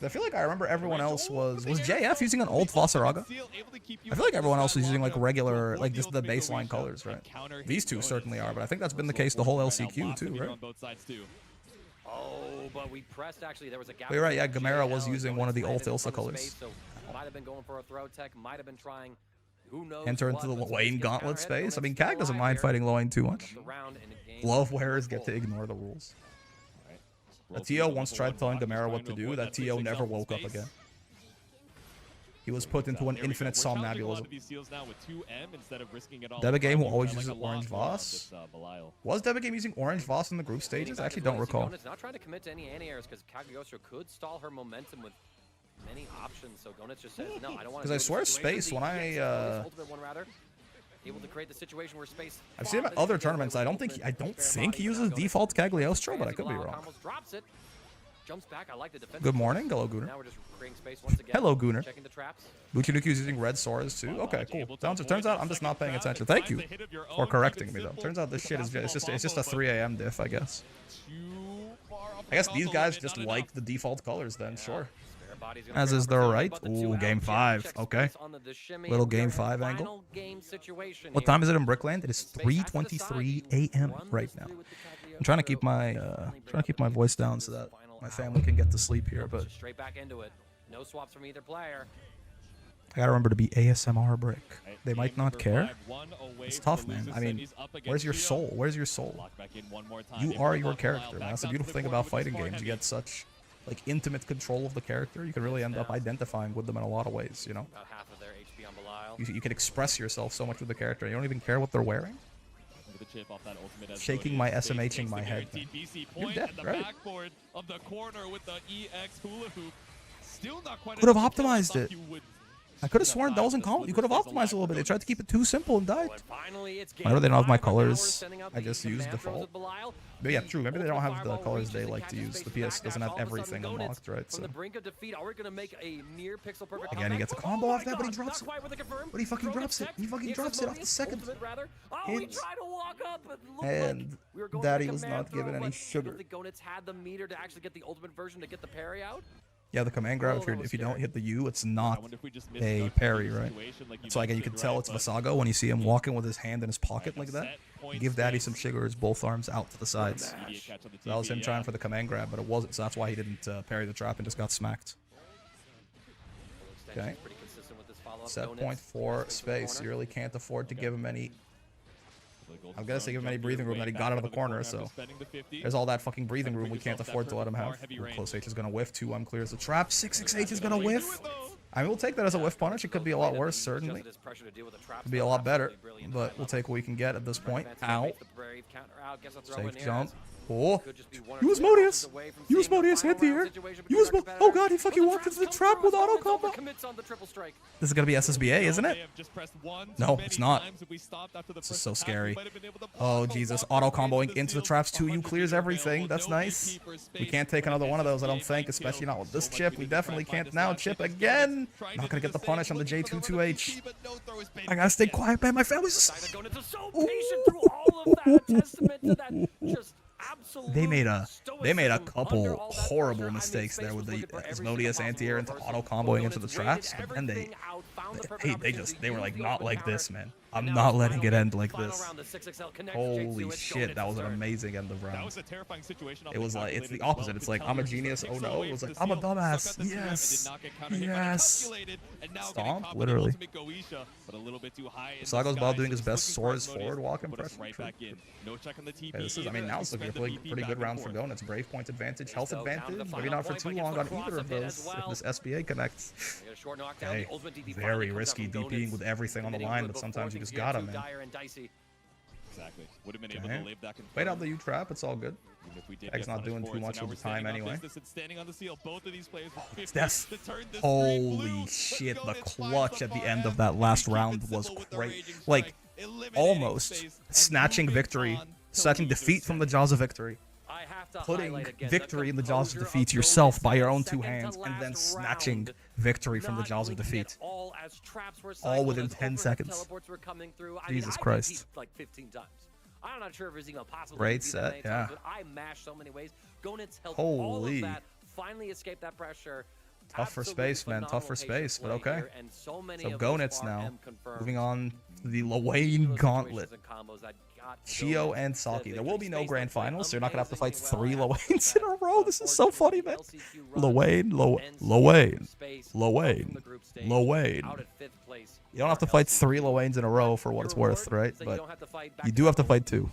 I feel like I remember everyone else was JF using an old Fossaraga? I feel like everyone else was using like regular, like just the baseline colors, right? These two certainly are, but I think that's been the case the whole LCQ too, right? Oh, but we pressed actually. There was a gap. You're right, yeah, Gamera was using one of the alt Ilsa colors. Might have been going for a throw tech, might have been trying Who knows enter into the what, but lane Space gauntlet gets counterhit. space. I Gonit's mean, still Kag doesn't alive mind here. fighting lane too much. The round and the game Glove is wearers get full. to ignore the rules. Right. A TO once tried telling Demara what to do. That TO never woke up again. He was put into an infinite somnambulism. Debagame, who always uses orange Voss. Was Debagame using orange Voss in the group stages? I actually don't recall. Gonit's not trying to commit to any anti-airs because Kageyoshi could stall her momentum with many options. So Gonitz just says, no, I don't want to. Because I swear Space, when ultimate one rather, able to create the situation where Space. I've seen him at other tournaments. I don't think he uses default Cagliostro, but I could be wrong. Drops it. Jumps back. I like the defense. Good morning, hello Gooner. Now we're just creating space once again. Hello Gooner. Checking the traps. Buchinuku's using red swords too. Okay, cool. Turns out I'm just not paying attention. Thank you for correcting me though. Turns out this shit is just a 3 a.m. diff, I guess. I guess these guys just like the default colors then, sure. As is their right. Ooh, game 5. Okay. Little game 5 angle. What time is it in Brickland? It is 3:23 a.m. right now. I'm trying to keep my voice down so that my family can get to sleep here, but straight back into it. No swaps from either player. I gotta remember to be ASMR Brick. They might not care. It's tough, man. I mean, where's your soul? Where's your soul? You are your character, man. That's the beautiful thing about fighting games. You get such like intimate control of the character. You can really end up identifying with them in a lot of ways, you know? About half of their HP on Belial. You can express yourself so much with the character. You don't even care what they're wearing. Shaking my SMHing my head. You're dead, right? Could have optimized it. I could have sworn that wasn't called. You could have optimized a little bit. They tried to keep it too simple and died. Whenever they don't have my colors, I just use default. But yeah, true. Maybe they don't have the colors they like to use. The PS doesn't have everything unlocked, right? So again, he gets a combo off that, but he drops it. But he fucking drops it. He fucking drops it off the second hit. And Daddy was not given any sugar. Had the meter to actually get the ultimate version to get the parry out. Yeah, the command grab, if you don't hit the U, it's not a parry, right? So again, you can tell it's Vasago when you see him walking with his hand in his pocket like that. You give Daddy some sugars, both arms out to the sides. So that was him trying for the command grab, but it wasn't, so that's why he didn't parry the trap and just got smacked. Okay. Set point for Space. You really can't afford to give him any... I'm gonna say give him any breathing room that he got out of the corner, so there's all that fucking breathing room we can't afford to let him have. Close H is gonna whiff, 2 clears the trap, 6-6-H is gonna whiff. I mean, we'll take that as a whiff punish. It could be a lot worse, certainly. Could be a lot better, but we'll take what we can get at this point. Ow. Safe jump. Oh, use Modius hit here. Oh god, he fucking walked into the trap with auto combo. This is gonna be SSBA, isn't it? No, it's not. This is so scary. Oh Jesus, auto comboing into the traps 2U clears everything. That's nice. We can't take another one of those, I don't think, especially not with this chip. We definitely can't now. Chip again. Not gonna get the punish on the J22H. I gotta stay quiet, man. My family's so patient through all of that. Testament to that. Just They made a couple horrible mistakes there with the Asmodeus anti-air into auto comboing into the traps, and they were like, not like this, man. I'm not letting it end like this. Holy shit, that was an amazing end of round. It was like, it's the opposite. It's like, I'm a genius, oh no. It was like, I'm a dumbass. Yes. Yes. Stomp, literally. Sago's Bob doing his best Sora's forward walk impression. Okay, this is, I mean, now it's looking a pretty good round for Gonitz. Brave point advantage, health advantage. Maybe not for too long on either of those if this SBA connects. Okay, very risky DPing with everything on the line, but sometimes you just gotta, man. Exactly. Would have been able to live that control. Wait out the U trap, it's all good. Egg's not doing too much of the time anyway. That's holy shit, the clutch at the end of that last round was great. Like, almost snatching victory, snatching defeat from the jaws of victory. Putting victory in the jaws of defeat yourself by your own 2 hands, and then snatching victory from the jaws of defeat. All within 10 seconds. Jesus Christ. I'm not sure if it's even possible. Great set, yeah. But I mashed so many ways. Gonitz held Holy. all of that, finally escaped that pressure. Tough for Space, man. Tough for Space, but okay. So Gonitz now. Moving on The Lwane Gauntlet. And combos that got Shio going and to Saki. There will be victory no space. grand They played finals, so you're not gonna have to fight amazingly 3 well after Lwanes that. in a row. This is so funny, man. Unfortunately, LCQ Lwane, runs Lwane, ends space Lwane, from the group stage, Lwane. out at 5th place You don't have to for fight 3 LCQ. Lawanes in a row for what Your it's worth, reward right? is that But don't have to fight you back do have to fight home. 2.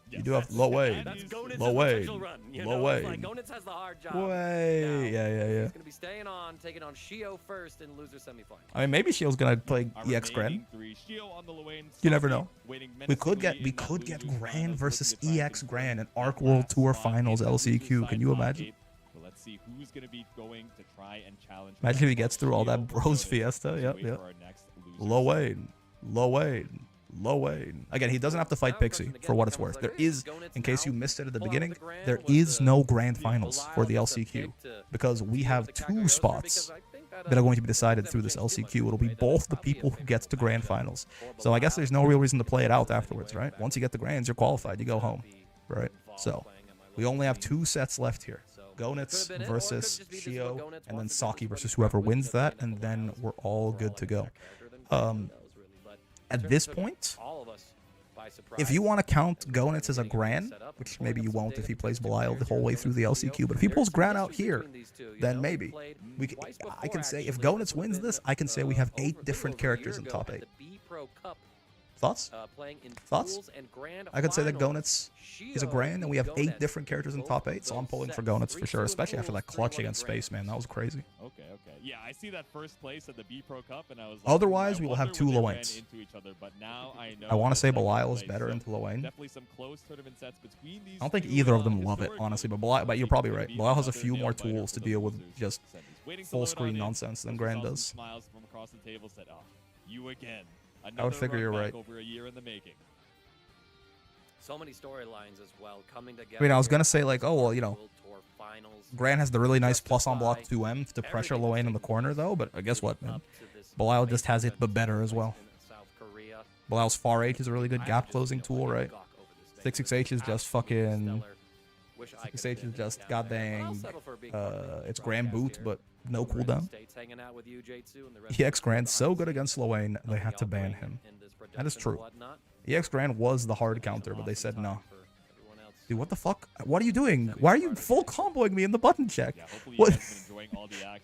You do have Lwane, That's Gonit's Lwane, potential run. You know, it's like Gonit's has the hard job. Way, Now, yeah. He's gonna be staying on, taking on Shio first in loser semifinal. I mean, maybe Shio's gonna play Our EX Grand. remaining 3, Shio on the Lwane, You never Saki know. waiting We could get menacingly in that Grand losers round, versus looking to try and EX Grand in confirm Arc that World last Tour spot Finals in the loser LCQ. side Can you top imagine? 8. So let's see who's gonna be going to try and challenge. Imagine if he gets through all that Shio or Bros Gonit Fiesta. to Yep, wait yep. for our next loser Lwane, Lwane, Lwane. Again, he doesn't have to fight Pixie for what it's worth. There is, in case you missed it at the beginning, there is no grand finals for the LCQ because we have 2 spots that are going to be decided through this LCQ. It'll be both the people who get to grand finals. So I guess there's no real reason to play it out afterwards, right? Once you get the grands, you're qualified. You go home, right? So we only have 2 sets left here. Gonitz versus Shio, and then Saki versus whoever wins that, and then we're all good to go. At this point, if you want to count Gonitz as a Gran, which maybe you won't if he plays Belial the whole way through the LCQ, but if he pulls Gran out here, then maybe. I can say, if Gonitz wins this, I can say we have 8 different characters in top 8. Thoughts? Thoughts? I could say that Gonitz is a Gran, and we have 8 different characters in top 8, so I'm pulling for Gonitz for sure, especially after that clutch against Space, man. That was crazy. Okay. Yeah, I see that first place at the B Pro Cup, and I was like, Otherwise, we will have 2 Lwanes. I want to say Belial is better into Lwane. Definitely some close tournament sets between these. I don't think either of them love it, honestly, but you're probably right. Belial has a few more tools to deal with just full screen nonsense than Gran does. Smiles from across the table said, "Oh, you again." I would figure you're right. Over a year in the making. So many storylines as well coming together. I mean, I was gonna say like, oh well, you know, World Tour Finals. Gran has the really nice plus on block 2M to pressure Lwane in the corner though, but guess what, man? Belial just has it, but better as well. Belial's Far H is a really good gap closing tool, right? 66H is just fucking. 66H is just goddamn. It's Grand Boot, but no cooldown. EX Grand so good against Lwane, they had to ban him. That is true. EX Grand was the hard counter, but they said no. Dude, what the fuck? What are you doing? Why are you full comboing me in the button check? What?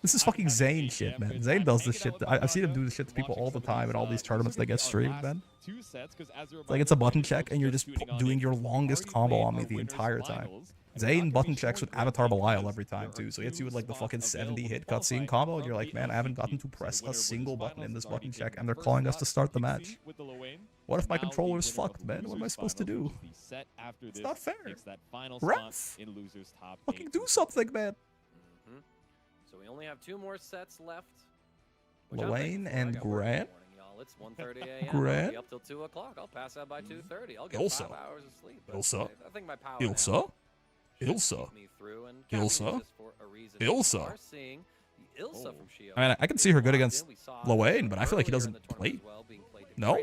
This is fucking Zane shit, man. Zane does this shit. I've seen him do this shit to people all the time in all these tournaments that get streamed, man. It's like it's a button check, and you're just doing your longest combo on me the entire time. Zane button checks with Avatar Belial every time, too. So he hits you with like the fucking 70 hit cutscene combo, and you're like, man, I haven't gotten to press a single button in this button check, and they're calling us to start the match. What if my controller's fucked, man? What am I supposed to do? It's not fair. Ref! Fucking do something, man. So we only have 2 more sets left. Lwane and Grant. It's 1:30 a.m. Grant? I'll be up till 2 o'clock. I'll pass out by 2:30. I'll get Ilsa. 5 hours of sleep. Ilsa. I think my power Ilsa? Ilsa. Ilsa? Ilsa? Ilsa. I mean, I can see her good against Lwane, but I feel like he doesn't play. No?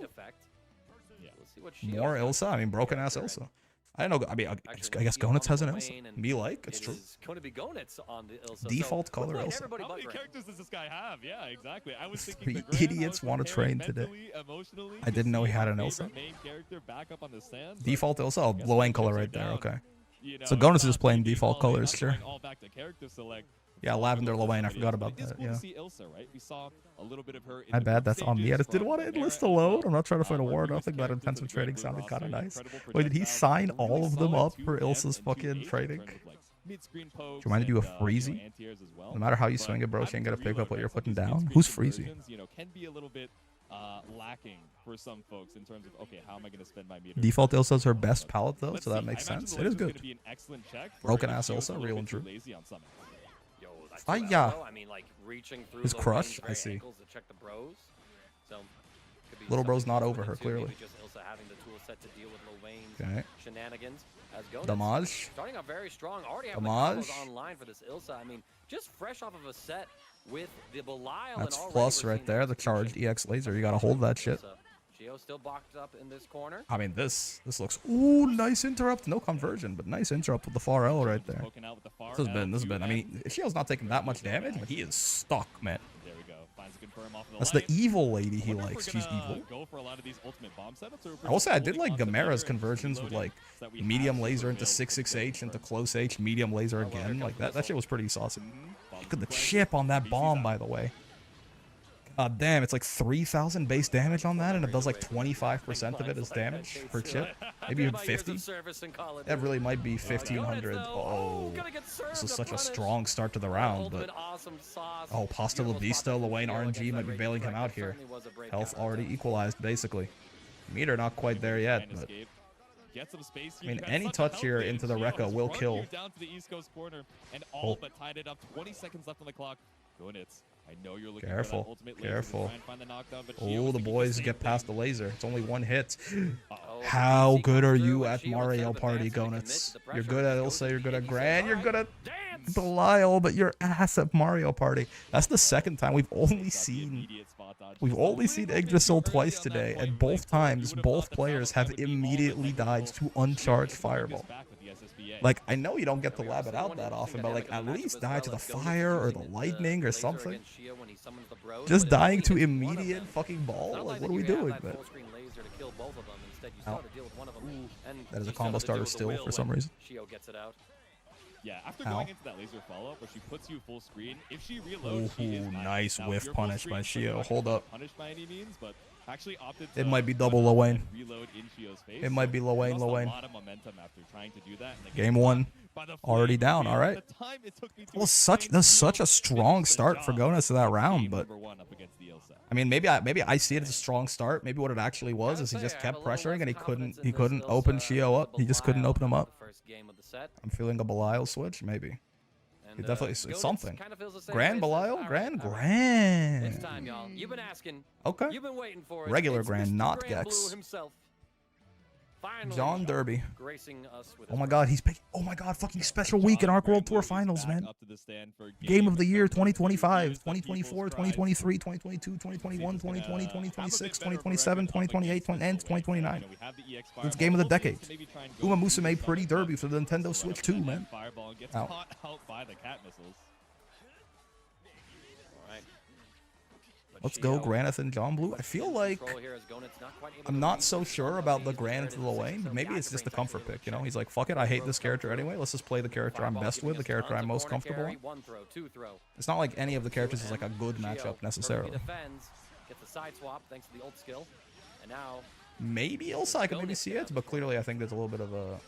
More Ilsa? I mean, broken ass Ilsa. I don't know. I mean, I guess Gonitz has an Ilsa. Me like, it's true. Going to be Gonitz on the Ilsa. Default color Ilsa. How many characters does this guy have? Yeah, exactly. I was thinking 3 the Grand, idiots want to train today. I didn't know he had an Ilsa. Default Ilsa? Oh, Lwane color right there. Okay. So Gonitz is just playing default colors, sure. Yeah, Lavender Lwane. I forgot about that. Yeah. My bad. That's on me. I just didn't want to enlist alone. I'm not trying to fight a war. I think that intensive trading sounded kind of nice. Wait, did he sign all of them up for Ilsa's fucking trading? Do you mind to do a Freezy? No matter how you swing it, bro, she ain't gonna pick up what you're putting down. Who's Freezy? Lacking for some folks in terms of, okay, how am I going to spend my meter? Default Ilsa's her best palette though, so that makes sense. It is good. Broken ass Ilsa, real and true. Yeah. His crush, I see. Little bro's not over her, clearly. Okay. Damage. Starting off very strong. Already have Damage. online for this Ilsa. I mean, just fresh off of a set with the Belial. That's plus right there. The charged EX laser. You gotta hold that shit. Gio still boxed up in this corner. I mean, this looks. Ooh, nice interrupt. No conversion, but nice interrupt with the far L right there. This has been. I mean, Shio's not taking that much damage, but he is stuck, man. There we go. Tries to confirm off of That's the line. evil lady he Wonder if likes. we're She's gonna evil. Go for a lot of these ultimate bomb setups, or if I we're will just say I did holding like on to Gamera's later, conversions with reloading, like so that we medium have laser super into real 668 into confirmed. close H, medium laser well, here again, comes like the that. That missile. shit was pretty saucy. Bomb Look at the sequence. chip on that BC's bomb, out. by the way. God damn, it's like 3,000 base damage on that, and it does like 25% of it as damage per chip. Maybe even 50. That really might be 1,500. Oh, this is such a strong start to the round, but oh, Pasta La Vista, Luane RNG might be bailing him out here. Health already equalized, basically. Meter not quite there yet, but Get some space I here. mean, You got any such a touch health here advantage. into the Gio Rekka has will run kill. you down to the East Coast corner and all but tied it up. 20 seconds left on the clock. Going hits. I know you're looking for that Careful, ultimate laser to careful. try and find the knockdown, but Gio Oh, is the thinking boys same get past the thing. laser. It's only one hit. Oh, How BC good comes are through, you and at Gio, Mario instead of Party, advancing to commit Gonitz? to the You're pressure, good at goes Ilsa, to you're good at Iggy, Gran, says, you're "All good right, at dance." Belial, but you're ass at Mario Party. That's the second time we've only Got the seen immediate spot dodge. We've Just a only seen little bit Yggdrasil too twice early on that today, point and blank both score. You times, would have both thought the players travel have time would be all but immediately died negligible. to uncharged Gio Fireball. gets back with the SSBA. Like, I know you don't get to There we lab are. it So out one that interesting often, but like, dynamic at of the matchup least as die well, to the as Gonitz is fire or using the the lightning or laser something. against Shio when he summons the bros, Just but it dying only to hits one of immediate them. fucking ball? Not Like, only what that are we you have doing, that man? full screen laser to kill both of them, instead you still Ow. have to deal with one of them. And That is a you still combo have to deal starter with the still will for some when reason. Shio gets it out. Yeah, after Ow. going into that laser follow-up where she puts you full screen, if she reloads, she is Ooh, nice. nice Now, whiff your full punish by screen, so you're Shio. not Hold gonna up. get punished by any means, but actually opted It to might be run double up Luane. and reload in Shio's face. It might be Luane, Lost a Luane. lot of momentum after trying to do that, and Game got one. by the Already flame down, field. alright. The time it took me to Well, explain that's Shio such a strong finished the start for job. Gonitz to that It's round, game but number 1 up against the LSAC. I mean, maybe I see it as a strong start. Maybe what it actually was is he just kept pressuring and he couldn't open Shio up. He just couldn't open him up. I'm feeling a Belial switch, maybe. It definitely it's something. Grand Belial, Grand. It's time, y'all. You've been asking. Okay. You've been waiting for it. Regular It's Grand, Mr. not Grand Gex. Blue himself. Finally, John Derby. gracing us with Oh his my God, he's picking. Oh my God, fucking special week in Arc World Tour Finals, man. Game of the year 2025, 2024, 2023, 2022, 2021, 2020, 2026, 2027, 2028, and 2029. It's game of the decade. Uma Musume Pretty Derby for the Nintendo Switch 2, man. Ow. Let's go, Granith and John Blue. I feel like I'm not so sure about the Gran to the Luane, but maybe it's just a comfort pick, you know? He's like, fuck it, I hate this character anyway. Let's just play the character I'm best with, the character I'm most comfortable in. It's not like any of the characters is like a good matchup necessarily. Maybe Ilsa, I can maybe see it, but clearly I think there's a little bit of a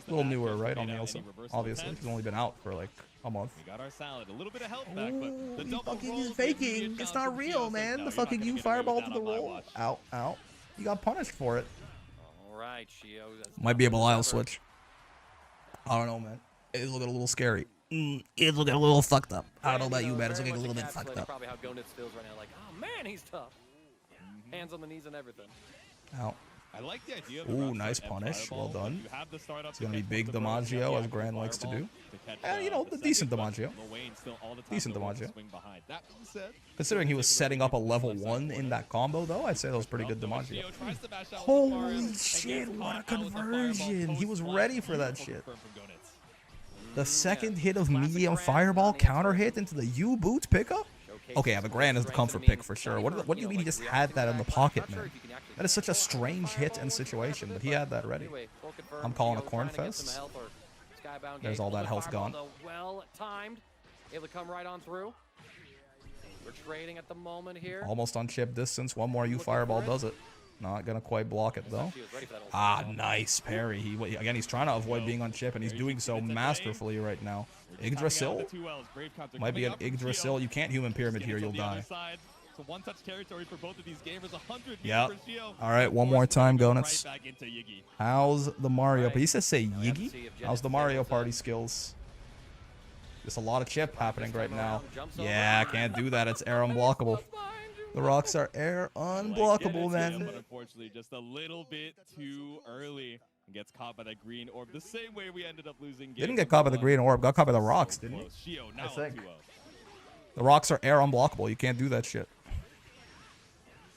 little newer, right, on the Ilsa. Obviously, he's only been out for like a month. We got our salad, a little bit of health back, but the He double fucking roll is is gonna be faking. a It's challenge not for real, Gio, so man. no, The you're fucking not U gonna get away fireball with to that the on my roll. watch. Ow, ow. You got punished for it. All right, Shio. Might be a Belial switch. I don't know, man. It's looking a little scary. It's looking a little fucked up. I don't know about you, man. It's looking a little bit fucked up. Probably how Gonitz feels right now. Like, oh man, he's tough. Hands on the knees and everything. Ow. I like the idea of the Ooh, rough nice start and punish. fireball. Well done. You have the start up It's gonna to be catch big both the bros, DiMaggio, you as have Gran the likes to fireball do. catch, You know, the second, decent but DiMaggio. Luane still all the time Decent willing to DiMaggio. swing behind. That being said, Considering he was setting up a level 1 in that combo, though, I'd say that was pretty good DiMaggio. Gio tries to bash out with the Holy bars and shit, gets what a caught out with the fireball conversion. He was post-block. ready for that Beautiful shit. confirm from Gonitz. The second hit of medium fireball counter hit into the U-boot pickup? Okay, yeah, the Gran is the comfort pick for sure. What do you mean he just had that in the pocket, man? That is such a strange hit and situation, but he had that ready. I'm calling a corn fest. There's all that health gone. Well timed. Able to come right on through. We're trading at the moment here. Almost on chip distance. One more U-fireball does it. Not gonna quite block it, though. Ah, nice parry. Again, he's trying to avoid being on chip, and he's doing so masterfully right now. Yggdrasil? Might be an Yggdrasil. You can't human pyramid here, you'll die. Yeah. All right, one more time, Gonitz. How's the Mario? But he says say Yiggy. How's the Mario Party skills? There's a lot of chip happening right now. Yeah, can't do that. It's air unblockable. The rocks are air unblockable, man. But unfortunately, just a little bit too early. And gets caught by that green orb the same way we ended up losing. Didn't get caught by the green orb. Got caught by the rocks, didn't he? I think. The rocks are air unblockable. You can't do that shit.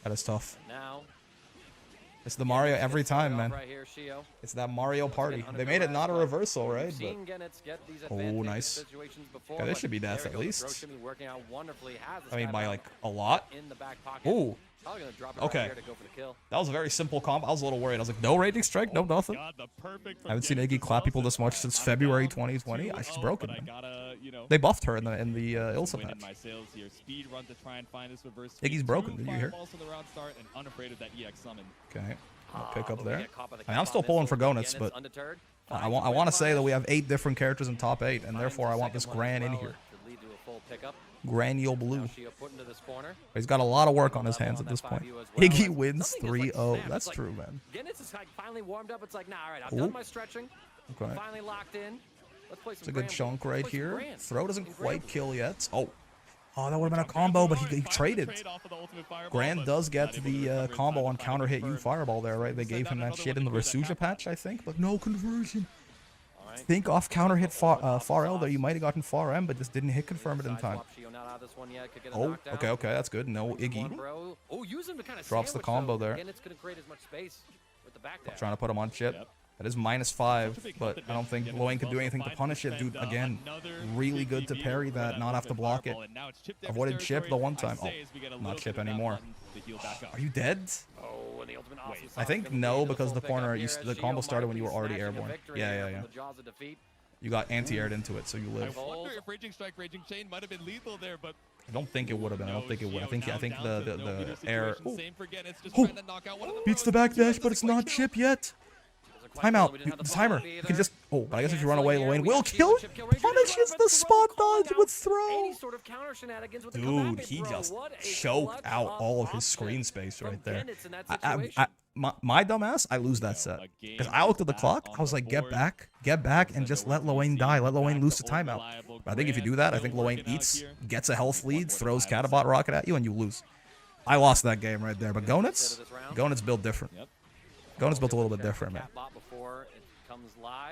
That is tough. Now, It's the Mario every time, man. Right here, Shio. It's that Mario party. They made it not a reversal, right? But oh, nice. Okay, this should be death at least. I mean, by like a lot. Ooh. Okay. That was a very simple combo. I was a little worried. I was like, no Raging Strike, no nothing. I haven't seen Iggy clap people this much since February 2020. She's broken, man. They buffed her in the Ilsa patch. Iggy's broken. Did you hear? Okay. I'll pick up there. I mean, I'm still pulling for Gonitz, but I want to say that we have 8 different characters in top 8, and therefore I want this Gran in here. Granule Blue. He's got a lot of work on his hands at this point. Iggy wins 3-0. That's true, man. Ooh. Okay. It's a good chunk right here. Throw doesn't quite kill yet. Oh, that would have been a combo, but he traded. Gran does get the combo on counter hit you fireball there, right? They gave him that shit in the Rasuja patch, I think, but no conversion. Think off counter hit far L there. You might have gotten far M, but just didn't hit confirm it in time. Oh, okay, that's good. No Iggy. Drops the combo there. Trying to put him on chip. That is -5, but I don't think Loane could do anything to punish it. Dude, again, really good to parry that, not have to block it. Avoided chip the one time. Oh, not chip anymore. Are you dead? I think no, because the corner, the combo started when you were already airborne. Yeah. You got anti-aired into it, so you live. I wonder if Raging Strike, Raging Chain might have been lethal there, but I don't think it would have been. I don't think it would. I think the air beats the backdash, but it's not chip yet. Timeout. The timer. You can just. Oh, but I guess if you run away, Loane will kill. Punishes the spot dodge with throw. Dude, he just choked out all of his screen space right there. My dumbass, I lose that set. Because I looked at the clock, I was like, get back, and just let Loane die. Let Loane lose the timeout. But I think if you do that, I think Loane eats, gets a health lead, throws Catabot Rocket at you, and you lose. I lost that game right there. But Gonitz built different. Gonitz built a little bit different, man.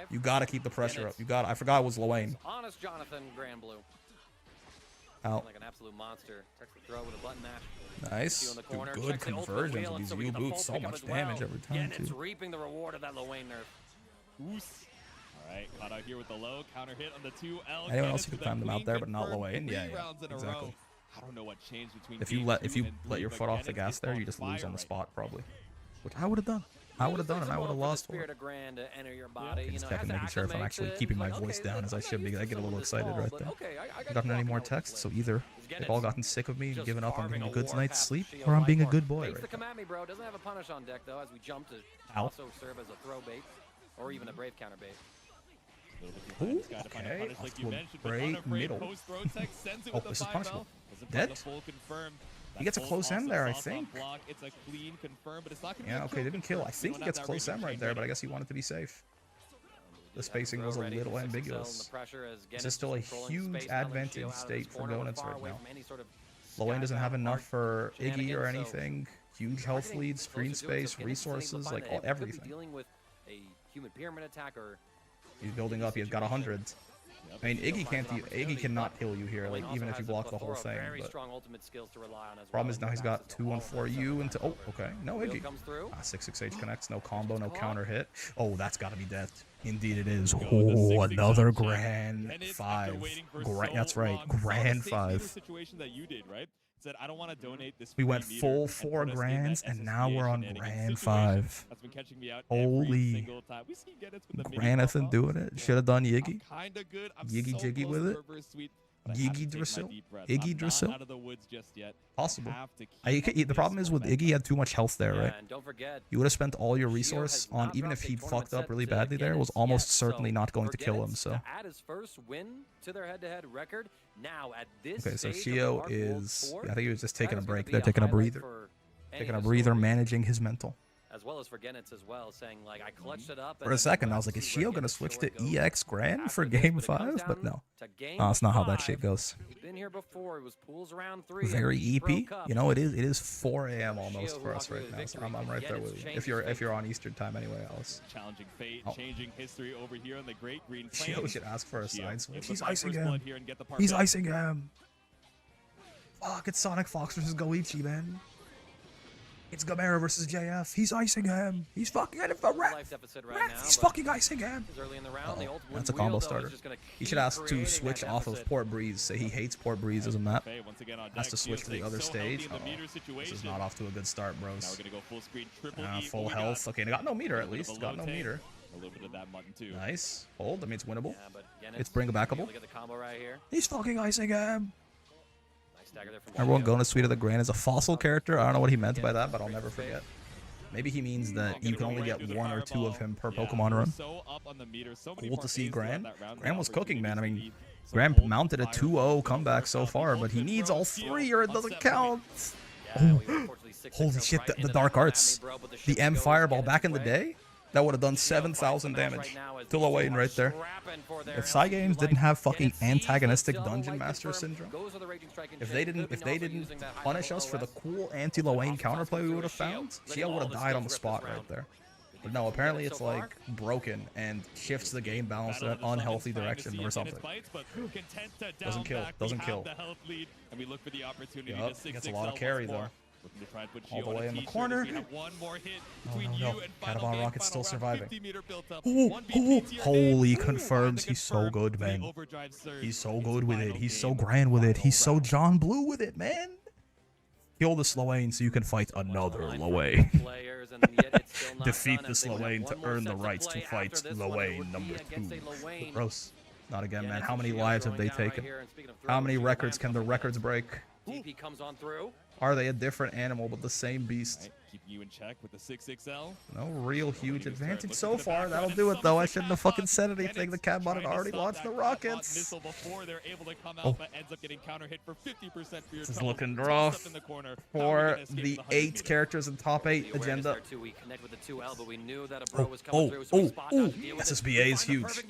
You gotta keep the pressure up. I forgot it was Loane. Honest Jonathan Grand Blue. Out. Like an absolute monster. Throw with a button mash. Nice. Dude, good conversions of these U boots. So much damage every time, too. It's reaping the reward of that Loane nerf. Alright, caught out here with the low counter hit on the 2L. Anyone else who could climb them out there, but not Loane? Yeah, exactly. I don't know what changed between if you let your foot off the gas there, you just lose on the spot probably. Which I would have done. And I would have lost for it. Just checking, making sure if I'm actually keeping my voice down as I should be. I get a little excited right there. I've gotten any more texts, so either they've all gotten sick of me and given up on getting a good night's sleep, or I'm being a good boy right now. Ow. Or even a brave counter bait. Ooh, okay. Brave middle. Oh, this is punishable. Dead? He gets a close M there, I think. Yeah, okay, didn't kill. I think he gets close M right there, but I guess he wanted to be safe. The spacing was a little ambiguous. This is still a huge advantage state for Gonitz right now. Loane doesn't have enough for Iggy or anything. Huge health lead, screen space, resources, like everything. He's building up. He's got 100. I mean, Iggy cannot kill you here, like even if you block the whole thing. But problem is now he's got 2 and 4 U into. Oh, okay, no Iggy. 6-6H connects, no combo, no counter hit. Oh, that's got to be death. Indeed, it is. Oh, another Grand 5. That's right, Grand 5. Said, I don't want to donate this. We went full 4 grands, and now we're on Grand 5. Holy. Granathan doing it. Should have done Yiggy. Yiggy Jiggy with it. Yiggy Drizzle. Iggy Drizzle. Possible. The problem is with Iggy, he had too much health there, right? You would have spent all your resource on, even if he fucked up really badly there, was almost certainly not going to kill him, so. Okay, so Shio is, I think he was just taking a break. They're taking a breather. Taking a breather, managing his mental. As well as for Gonitz as well, saying like I clutched it up. For a second, I was like, is Shio gonna switch to EX Grand for Game 5? But no, that's not how that shit goes. Been here before. It was pools around 3. Very EP. You know, it is 4 a.m. almost for us right now. So I'm right there with you. If you're on Eastern time anyway, Alice. Challenging fate, changing history over here on the Great Green Flame. Shio should ask for a side switch. He's icing him. He's icing him. Fuck, it's Sonic Fox versus Goichi, man. It's Gamera versus JF. He's icing him. He's fucking at him for Life deficit right now, He's but fucking icing him. early in the round, the ultimate That's a wheel, combo though, is starter. just gonna He should keep ask to creating switch that off of deficit. Port Breeze. Say he hates Port Breeze as a map. Once again on Has deck, to switch to the Geo other staying so healthy stage. in the Oh, meter this is situation. not off to a good start, Now bros. we're gonna go full screen, triple E. Full Oh, we health. Okay, they got no meter a at little bit least. of Got no low tank, meter. A little bit of that mutton too. Nice. Hold. I mean, it's winnable. Yeah, but again, It's bring-a-backable. Look at the combo right here. He's fucking icing him. Nice stagger there from Everyone Geo. going to Suite of the Grand is a fossil character. I don't know what he meant by that, but I'll never forget. Maybe he means that you can only get one or two of him per Pokemon run. So up on the meter, so many Cool to see parfaits throughout Gran. that round. Gran was cooking, man. I mean, Opportunities to Gran lead. mounted a Fire 2-0 from comeback so far, but he needs all three or it doesn't count. Holy shit, the Dark Arts. The M Fireball back in the day? That would have done 7,000 damage to Lawayne right there. If Cygames didn't have fucking antagonistic Dungeon Master syndrome, if they didn't punish us for the cool anti-Lawayne counterplay we would have found, Shia would have died on the spot right there. But no, apparently it's like broken and shifts the game balance in an unhealthy direction or something. Doesn't kill, doesn't kill. Yup, gets a lot of carry though. All the way in the corner. Oh no, Catabon Rocket's still surviving. Holy confirms he's so good, man. He's so good with it. He's so grand with it. He's so John Blue with it, man. Kill this Lawayne so you can fight another Lawayne. Defeat this Lawayne to earn the rights to fight Lawayne number 2. Gross. Not again, man. How many lives have they taken? How many records can the records break? DP comes on through. Are they a different animal but the same beast? Keep you in check with the 6XL. No real huge advantage so far. That'll do it though. I shouldn't have fucking said anything. The Catbot had already launched the rockets. Oh. This is looking rough for the 8 characters in top 8 agenda. SSBA is huge.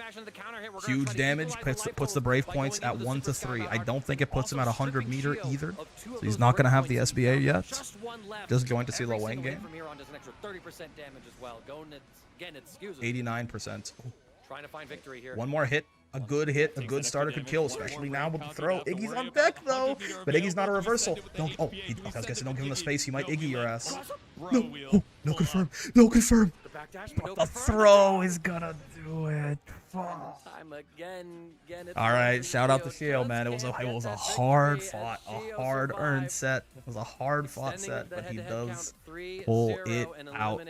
Huge damage. Puts the Brave points at 1 to 3. I don't think it puts him at 100 meter either. So he's not going to have the SBA yet. Just joined to see Lawayne game. 89%. Trying to find victory here. One more hit. A good starter could kill, especially now with the throw. Iggy's on deck though, but Iggy's not a reversal. Don't. Oh, I was guessing don't give him the space. He might Iggy your ass. No, oh, no confirm. No confirm. But the throw is gonna do it. Fuck. All right, shout out to Shio, man. It was a hard fought, a hard earned set. It was a hard fought set, but he does pull it out.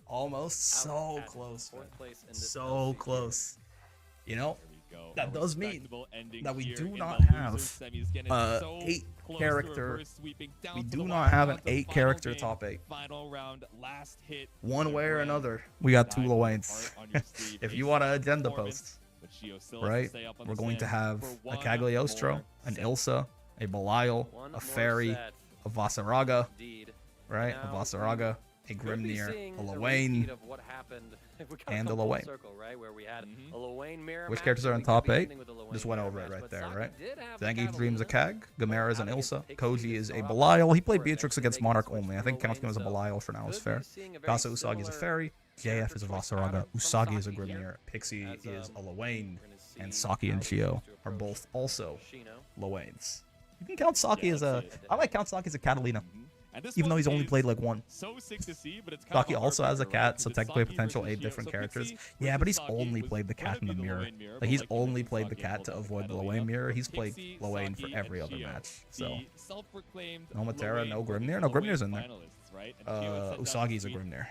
Almost so close, man. So close. You know, that does mean that we do not have 8 character. We do not have an 8 character top 8. One way or another, we got 2 Lawaynes. If you want an agenda post, right? We're going to have a Cagliostro, an Ilsa, a Belial, a Fairy, a Vasaraga, right? A Vasaraga, a Grimnir, a Lawayne, and a Lawayne. Which characters are in top 8? Just went over it right there, right? Zangief Dream's a Cag, Gamera is an Ilsa, Koji is a Belial. He played Beatrix against Monarch only. I think counting him as a Belial for now is fair. Kasa Usagi is a Fairy, JF is a Vasaraga, Usagi is a Grimnir, Pixie is a Lawayne, and Saki and Shio are both also Lawaynes. You can count Saki as a... I might count Saki as a Catalina. Even though he's only played like 1. Saki also has a cat, so technically potential 8 different characters. Yeah, but he's only played the cat in the mirror. Like, he's only played the cat to avoid the Lawayne mirror. He's played Lawayne for every other match. So, no Matera, no Grimnir. No, Grimnir's in there. Usagi's a Grimnir.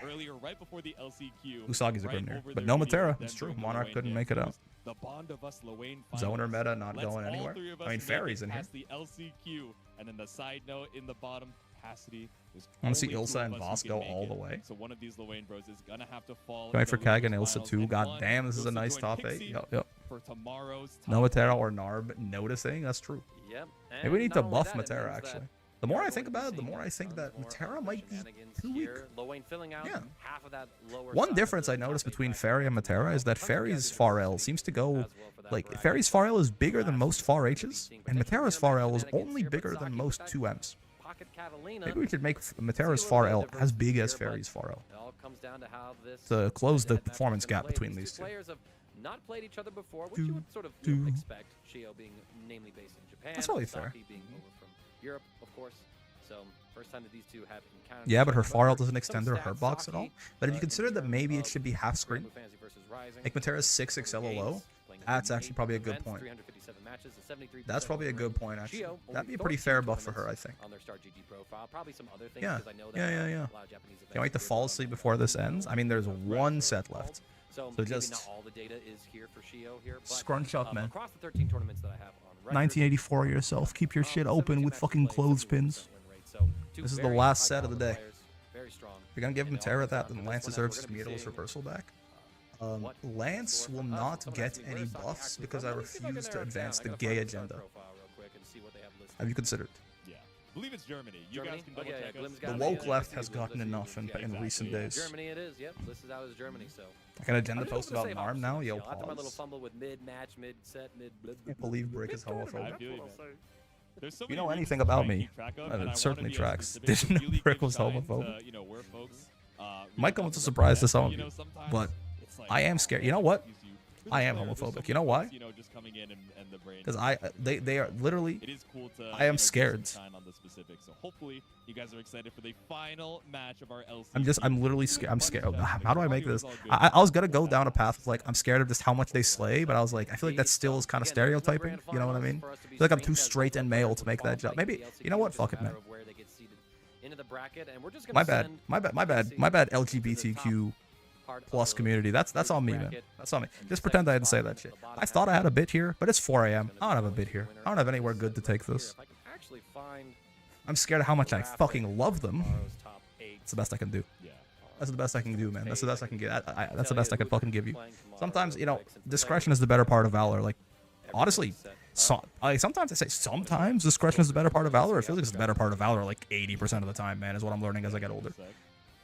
Usagi's a Grimnir. But no Matera. It's true. Monarch couldn't make it out. Zoner meta not going anywhere. I mean, Fairy's in here. And then the side note in the bottom. I want to see Ilsa and Voss go all the way. So one of these Lawayne bros is gonna have to fall. Going for Kag and Ilsa too. God damn, this is a nice top 8. Yep. For tomorrow's no Matera or Narb noticing. That's true. Yep. Maybe we need to buff Matera actually. The more I think about it, the more I think that Matera might be too weak. Yeah. One difference I noticed between Fairy and Matera is that Fairy's Far L seems to go... Like, Fairy's Far L is bigger than most Far H's, and Matera's Far L is only bigger than most 2Ms. Maybe we should make Matera's Far L as big as Fairy's Far L to close the performance gap between these two. Not played each other before, which you would sort of expect. Shio being namely based in Japan, That's probably fair. Saki being over from Europe, of course. So First time that these two have encountered. Yeah, but her each other. far ult doesn't Some extend her stats, box at all. Saki, But if you in consider that terms maybe it of should be half screen, Blue Fantasy versus Rising, make Matera's 6 XL low, that's actually probably a good point. 357 matches, a 73% That's probably a win good rate. point, actually. Gio, That'd be a only pretty 13 fair buff for her, I tournaments think. on their Star GG profile. Probably some other things Yeah, because I know that yeah. a lot of Japanese Can't wait to events fall do asleep run before this on ends. I mean, there's one set left. So So maybe just not all the data is here for Shio here, but scrunch up, man. across the 13 tournaments that I have on record, 1984 yourself. Keep your shit open with fucking clothespins. This is the last set of the day. If you're gonna give Matera that, then Lance deserves his Meatless reversal back. Lance will not get any buffs because I refuse to advance the gay agenda. Have you considered? Yeah. I believe it's Germany. You guys can double check us. The woke left has gotten enough in recent days. Germany it is, yep. Listed out as Germany, so. Like an agenda post about Marm now? Yo, After my little pause. fumble with mid-match, mid-set, I can't believe Brick is homophobic. I feel you, man. There's so If you many know reasons anything to try about and me, keep track of, it and I wanna certainly be tracks. specific. Didn't know Really Brick good was shine to, homophobic. you know, where folks, Might come really as a got surprise to the some of you you, know, sometimes but it's like, I am scared. You know what? who's I the am player? There's so homophobic. many You know why? folks, you know, just coming in and the brain. Because they are literally. It is cool to. I am get some scared. shine on the specifics. So hopefully you guys are excited for the final match of our LCQ. I'm literally scared. I'm scared. How do I make this? I was gonna go down a path of like I'm scared of just how much they slay, but I was like I feel like that still is kind of stereotyping. You know what I mean? I feel like I'm too straight and male to make that jump. Maybe you know what? Fuck it, man. My bad. LGBTQ plus community. That's on me, man. That's on me. Just pretend I didn't say that shit. I thought I had a bit here, but it's 4 a.m. I don't have a bit here. I don't have anywhere good to take this. I'm scared of how much I fucking love them. That's the best I can do. That's the best I can do, man. That's the best I can get. That's the best I can fucking give you. Sometimes, you know, discretion is the better part of valor. Like, honestly, sometimes I say sometimes discretion is the better part of valor. It feels like it's the better part of valor like 80% of the time, man, is what I'm learning as I get older.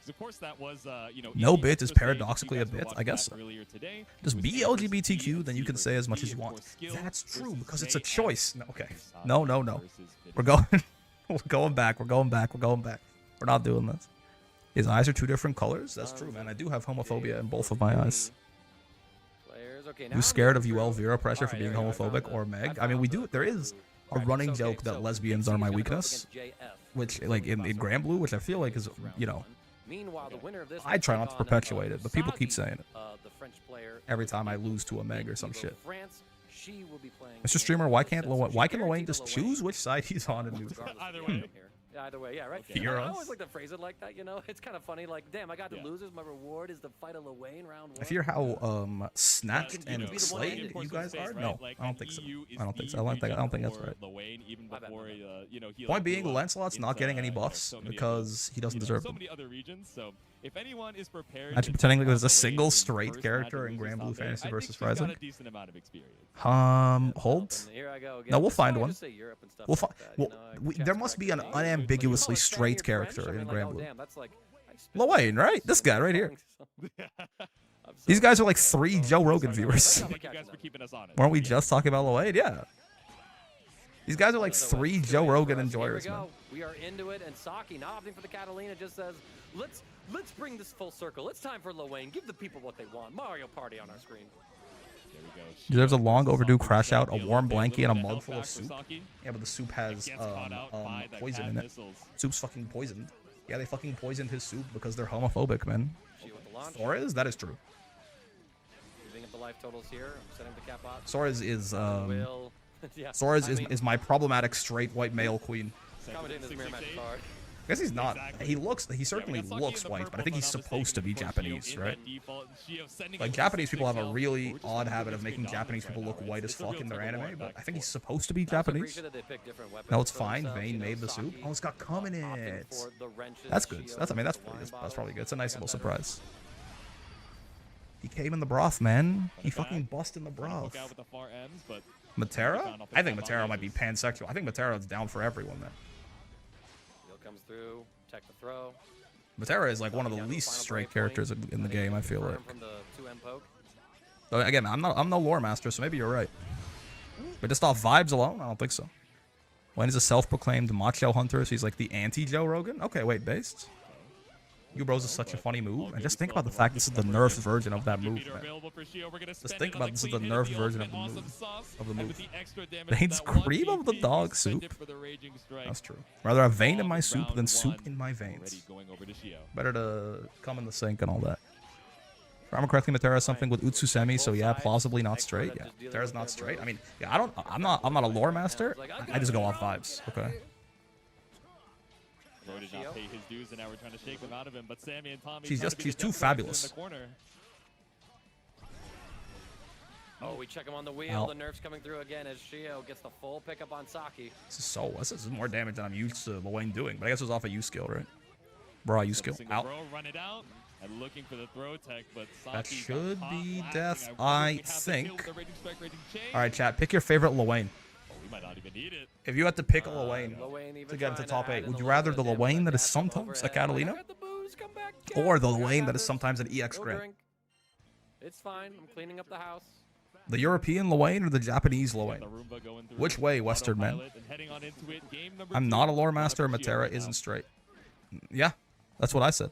Of course, that was, you know, no bit is to say paradoxically a if you guys bit, were I guess. watching earlier today, Just was be Andrew's LGBTQ, then you can say as much as you want. That's true, because it's a choice. No, okay. No. We're going we're going back. We're not doing this. His eyes are two different colors? That's true, man. I do have homophobia in both of my eyes. Who's scared of UL Vera pressure for being homophobic or Meg? I mean, we do. There is a running joke that lesbians are my weakness, which, like, in Grand Blue, which I feel like is, you know, I try not to perpetuate it, but people keep saying it. Every time I lose to a Meg or some shit. Mr. Streamer, why can Loane just choose which side he's on and do Either way. Either way, yeah, right. Fear I us. always like to phrase it like that, you know? It's kind of funny, like, damn, I got to losers. My reward is the fight of Lawayne round 1. I fear how snatched and be the slayed one you guys are. right? No, Like, I don't think so. EU is I don't think the so. I don't think that's region right. for Lawayne, even before, you know, he, Point like, being, blew up Lancelot's not into, getting any you know, buffs so many because he doesn't other, deserve so them. many other regions. So if anyone is prepared, Imagine to pretending take like there's on a single Lawayne in straight first character match of in Grand Blue Losers Top Fantasy eight, versus I think he's got Rising. a decent amount of experience. Hold. Here I go again. No, we'll That's why find I one. just say Europe and stuff We'll like find. that, you Well, know, I there cast must back be an to the- unambiguously Oh, it's straight Spaniard French? character I mean, in like, Grand oh, Blue. damn, that's like- I spit Lawayne, my right? This guy right here. I'm so These guys are like sorry. 3 Joe Rogan Sorry, viewers. I'm Thank you catching guys for them. keeping us honest. Weren't we just talking about Lawayne? Yeah. These guys are like So 3 it's Joe good Rogan for us. enjoyers, Here we man. go. We are into it, and Saki not opting for the Catalina just says, let's bring this full circle. It's time for Lawayne. Give the people what they want. Mario Party on our screen. There we go. Deserves a long overdue Saki crash out, a definitely warm little blanket, and a bit mug held full of back for soup. Saki. Yeah, but the soup has Gets caught out by the poison cat in it. missiles. Soup's fucking poisoned. Yeah, they fucking poisoned his soup because they're homophobic, man. She with the launch. Torres? That is true. Giving up the life totals here. I'm setting the cap out. Suarez is Will. Yeah. Suarez I mean, is my problematic straight white male queen. commentating this mirror match card. I guess he's not. He certainly looks white, but I think he's supposed to be Japanese, right? Like, Japanese people have a really odd habit of making Japanese people look white as fuck in their anime, but I think he's supposed to be Japanese. No, it's fine. Vayne made the soup. Oh, it's got cum in it. That's good. That's probably good. It's a nice little surprise. He came in the broth, man. He fucking bust in the broth. Matera? I think Matera might be pansexual. I think Matera's down for everyone, man. Comes through, tech the throw. Matera is like one of the least straight characters in the game, I feel like. From the 2M poke. So again, I'm no lore master, so maybe you're right. But just off vibes alone, I don't think so. When is a self-proclaimed macho hunter, so he's like the anti-Joe Rogan? Okay, wait, based? You Bros is such a funny move. And just think about the fact this is the nerfed version of that move, man. Just think about this is the nerfed version of the move. Veins cream of the dog soup. That's true. Rather have vein in my soup than soup in my veins. Better to come in the sink and all that. If I remember correctly, Matera has something with Utsusemi, so yeah, plausibly not straight. Yeah, Matera's not straight. I mean, yeah, I'm not a lore master. I just go off vibes. Okay. Bro did not pay his dues, and now we're trying to shake them out of him. But Sammy and Tommy, she's too fabulous. Oh, we check him on the wheel. The nerf's coming through again as Shio gets the full pickup on Saki. This is more damage than I'm used to Lane doing. But I guess it was off a U skill, right? Bro, U skill. Out. Run it out. And looking for the throw tech, but that should be death, I think. All right, chat. Pick your favorite Lane. Might not even need it. If you had to pick a Lane to get into top 8, would you rather the Lane that is sometimes a Catalina, or the Lane that is sometimes an EX Grand? It's fine. I'm cleaning up the house. The European Lane or the Japanese Lane? Which way, Western man? I'm not a lore master. Matera isn't straight. Yeah, that's what I said.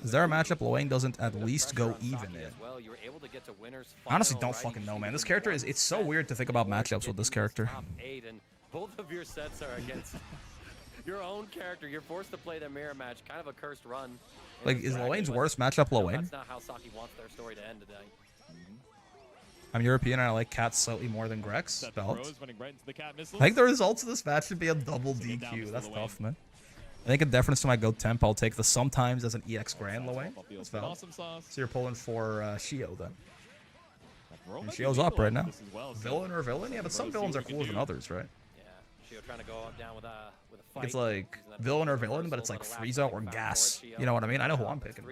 Is there a matchup Lane doesn't at least go even in? I honestly don't fucking know, man. This character is, it's so weird to think about matchups with this character. Both of your sets are against your own character. You're forced to play the mirror match, kind of a cursed run. Like, is Lane's worst matchup Lane? That's not how Saki wants their story to end today. I'm European and I like cats slightly more than Grex. Belt. I think the results of this match should be a double DQ. That's tough, man. I think in deference to my GOAT temp, I'll take the sometimes as an EX Grand Lane. That's valid. So you're pulling for Shio then. And Shio's up right now. Villain or villain? Yeah, but some villains are cooler than others, right? Yeah, Shio trying to go up down with a fight. It's like villain or villain, but it's like Frieza or Gas. You know what I mean? I know who I'm picking.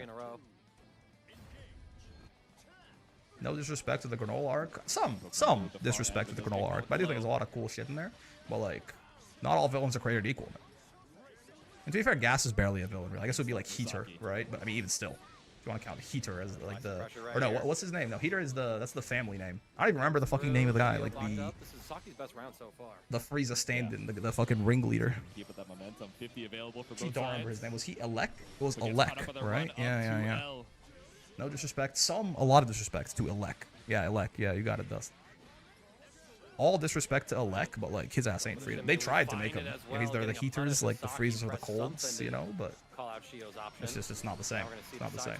No disrespect to the Granola arc. Some disrespect to the Granola arc, but I do think there's a lot of cool shit in there. But like, not all villains are created equal, man. And to be fair, Gas is barely a villain. Really. I guess it would be like Heater, right? But I mean, even still, if you want to count Heater as like the, or no, what's his name? No, Heater is that's the family name. I don't even remember the fucking name of the guy. Like the Frieza stand-in, the fucking ringleader. I don't remember his name. Was he Elec? It was Elec, right? Yeah. No disrespect. A lot of disrespect to Elec. Yeah, Elec. Yeah, you got it, Dust. All disrespect to Elec, but like his ass ain't freedom. They tried to make him. Yeah, he's there the heaters, like the freezers or the colds, you know, but it's not the same. It's not the same.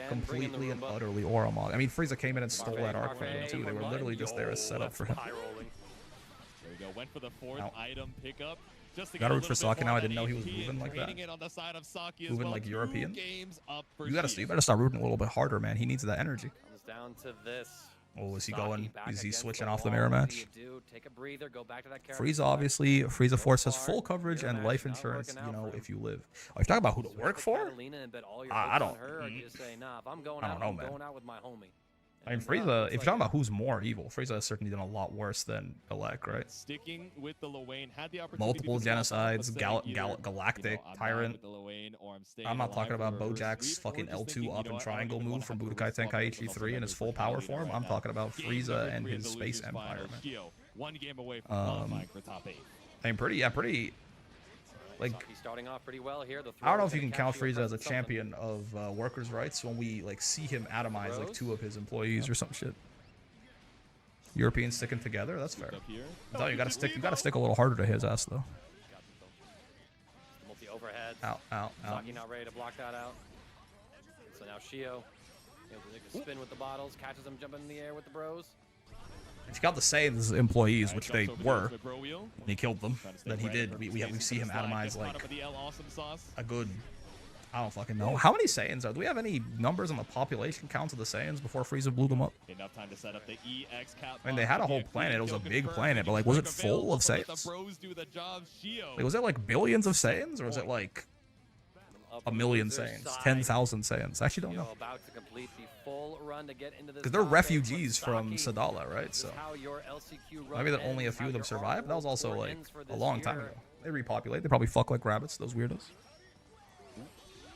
Completely and utterly Oromog. I mean, Frieza came in and stole that arc from him too. They were literally just there as setup for him. There we go. Went for the fourth item pickup. Gotta root for Saki now. I didn't know he was moving like that. Moving like European. You gotta start rooting a little bit harder, man. He needs that energy. Comes down to this. Oh, is he going? Is he switching off the mirror match? Take a breather, go back to that Frieza, obviously. Frieza Force has full coverage and life insurance, you know, if you live. Oh, you're talking about who to work for? I don't know, man. I mean, Frieza, if you're talking about who's more evil, Frieza has certainly done a lot worse than Elec, right? Sticking with the Lane, had the multiple genocides, galactic tyrant. I'm not talking about Bojack's fucking L2 up and triangle move from Budokai Tenkaichi 3 in his full power form. I'm talking about Frieza and his space empire, man. One game away from for top 8. I mean, pretty. Like, starting off pretty well here. I don't know if you can count Frieza as a champion of workers' rights when we like see him atomize like 2 of his employees or some shit. Europeans sticking together, that's fair. I thought you gotta stick a little harder to his ass though. Multi overhead. Out. Saki not ready to block that out. So now Shio, spin with the bottles, catches him jumping in the air with the bros. If you got the Saiyans employees, which they were, when he killed them, then he did. We see him atomize like a good, I don't fucking know. How many Saiyans are? Do we have any numbers on the population counts of the Saiyans before Frieza blew them up? I mean, they had a whole planet. It was a big planet, but like, was it full of Saiyans? Like, was it like billions of Saiyans, or was it like a million Saiyans, 10,000 Saiyans? I actually don't know. Because they're refugees from Sadala, right? So maybe that only a few of them survived. That was also like a long time ago. They repopulate. They probably fuck like rabbits, those weirdos.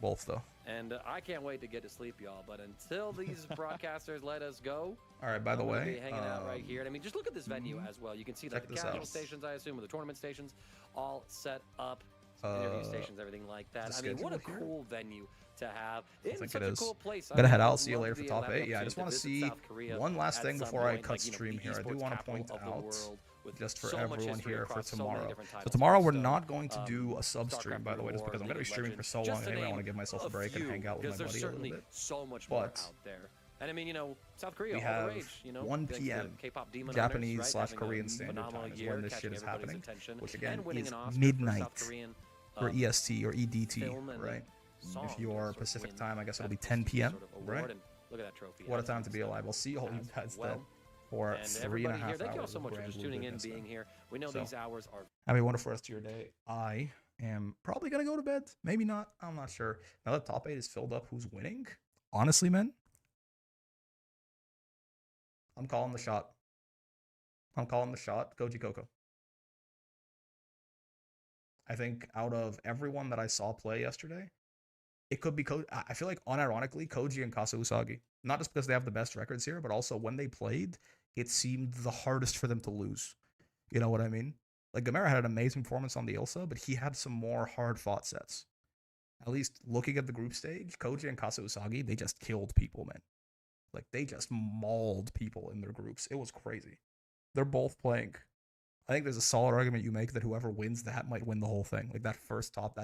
both though. And I can't wait to get to sleep, y'all. But until these broadcasters let us go, All right. By the I'm gonna way, be hanging out right here. And I mean, just look at this venue as well. You can see like check the this casual out. stations, I assume, or the tournament stations, all set up. Interview stations, everything like that. is I the mean, what a schedule here? cool venue to have. I In think such it a is. cool place. Gotta head I out. would See you love later to for be top able to have 8. Yeah, I an just want to opportunity see visit South Korea one last at thing some before I point, cut like, you know, stream the here. I do esports want to capital point of the out, world with just for so much everyone history here for across so many tomorrow. different So titles, tomorrow we're so, not going to do a sub stream, StarCraft by the way, just War, because I'm going to be League of streaming for Legends, so just long to anyway. I name want to give myself a break and few, hang out with my because there's buddy a little certainly bit. so much more But out there. And I mean, you know, South Korea, we all the have rage, you know, 1 thanks to p.m. K-pop demon Japanese hunters, / right, Korean having a Standard phenomenal Time is year, when this shit catching is everybody's happening, attention, which again and winning is an Oscar for midnight South Korean, or EST or EDT, film and right? song If to you're sort of Pacific win time, I guess it'll that be 10 prestigious p.m., sort of right? award. And Look at that trophy. What a time to be Absolutely alive. I'll see all you stunning. guys Well, then for and 3.5 everybody here, hours. thank you all so of much for grand just blue tuning in, goodness, being man. here. We know So, these hours are have a wonderful rest of your day. I am probably going to go to bed. Maybe not. I'm not sure. Now that top 8 is filled up, who's winning? Honestly, man, I'm calling the shot. I'm calling the shot. Koji Coco. I think out of everyone that I saw play yesterday, it could be I feel like unironically Koji and Kasa Usagi. Not just because they have the best records here, but also when they played, it seemed the hardest for them to lose. You know what I mean? Like Gamera had an amazing performance on the Ilsa, but he had some more hard-fought sets. At least looking at the group stage, Koji and Kasa Usagi, they just killed people, man. Like they just mauled people in their groups. It was crazy. They're both playing. I think there's a solid argument you make that whoever wins that might win the whole thing. Like that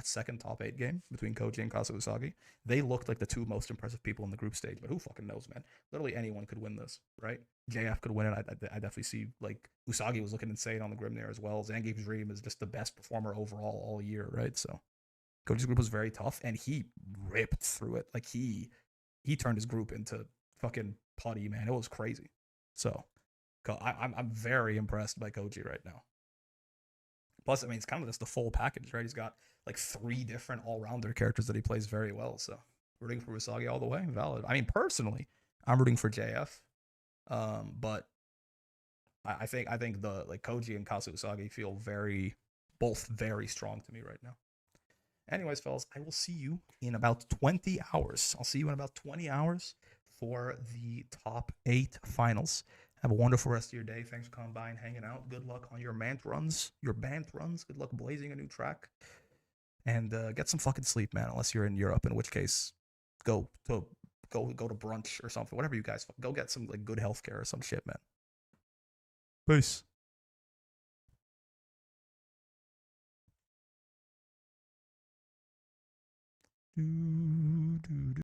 second top 8 game between Koji and Kasa Usagi, they looked like the two most impressive people in the group stage. But who fucking knows, man? Literally anyone could win this, right? JF could win it. I definitely see, like, Usagi was looking insane on the Grimnir as well. Zangief's Dream is just the best performer overall all year, right? So Koji's group was very tough, and he ripped through it. Like, he turned his group into fucking putty, man. It was crazy. So I'm very impressed by Koji right now. Plus, I mean, it's kind of just the full package, right? He's got like 3 different all-rounder characters that he plays very well. So rooting for Usagi all the way, valid. I mean, personally, I'm rooting for JF, but I think the like Koji and Kasa Usagi feel both very strong to me right now. Anyways, fellas, I will see you in about 20 hours. I'll see you in about 20 hours for the top 8 finals. Have a wonderful rest of your day. Thanks for coming by and hanging out. Good luck on your band runs. Good luck blazing a new track. And get some fucking sleep, man. Unless you're in Europe, in which case, go to brunch or something. Whatever you guys go get some like good healthcare or some shit, man. Peace.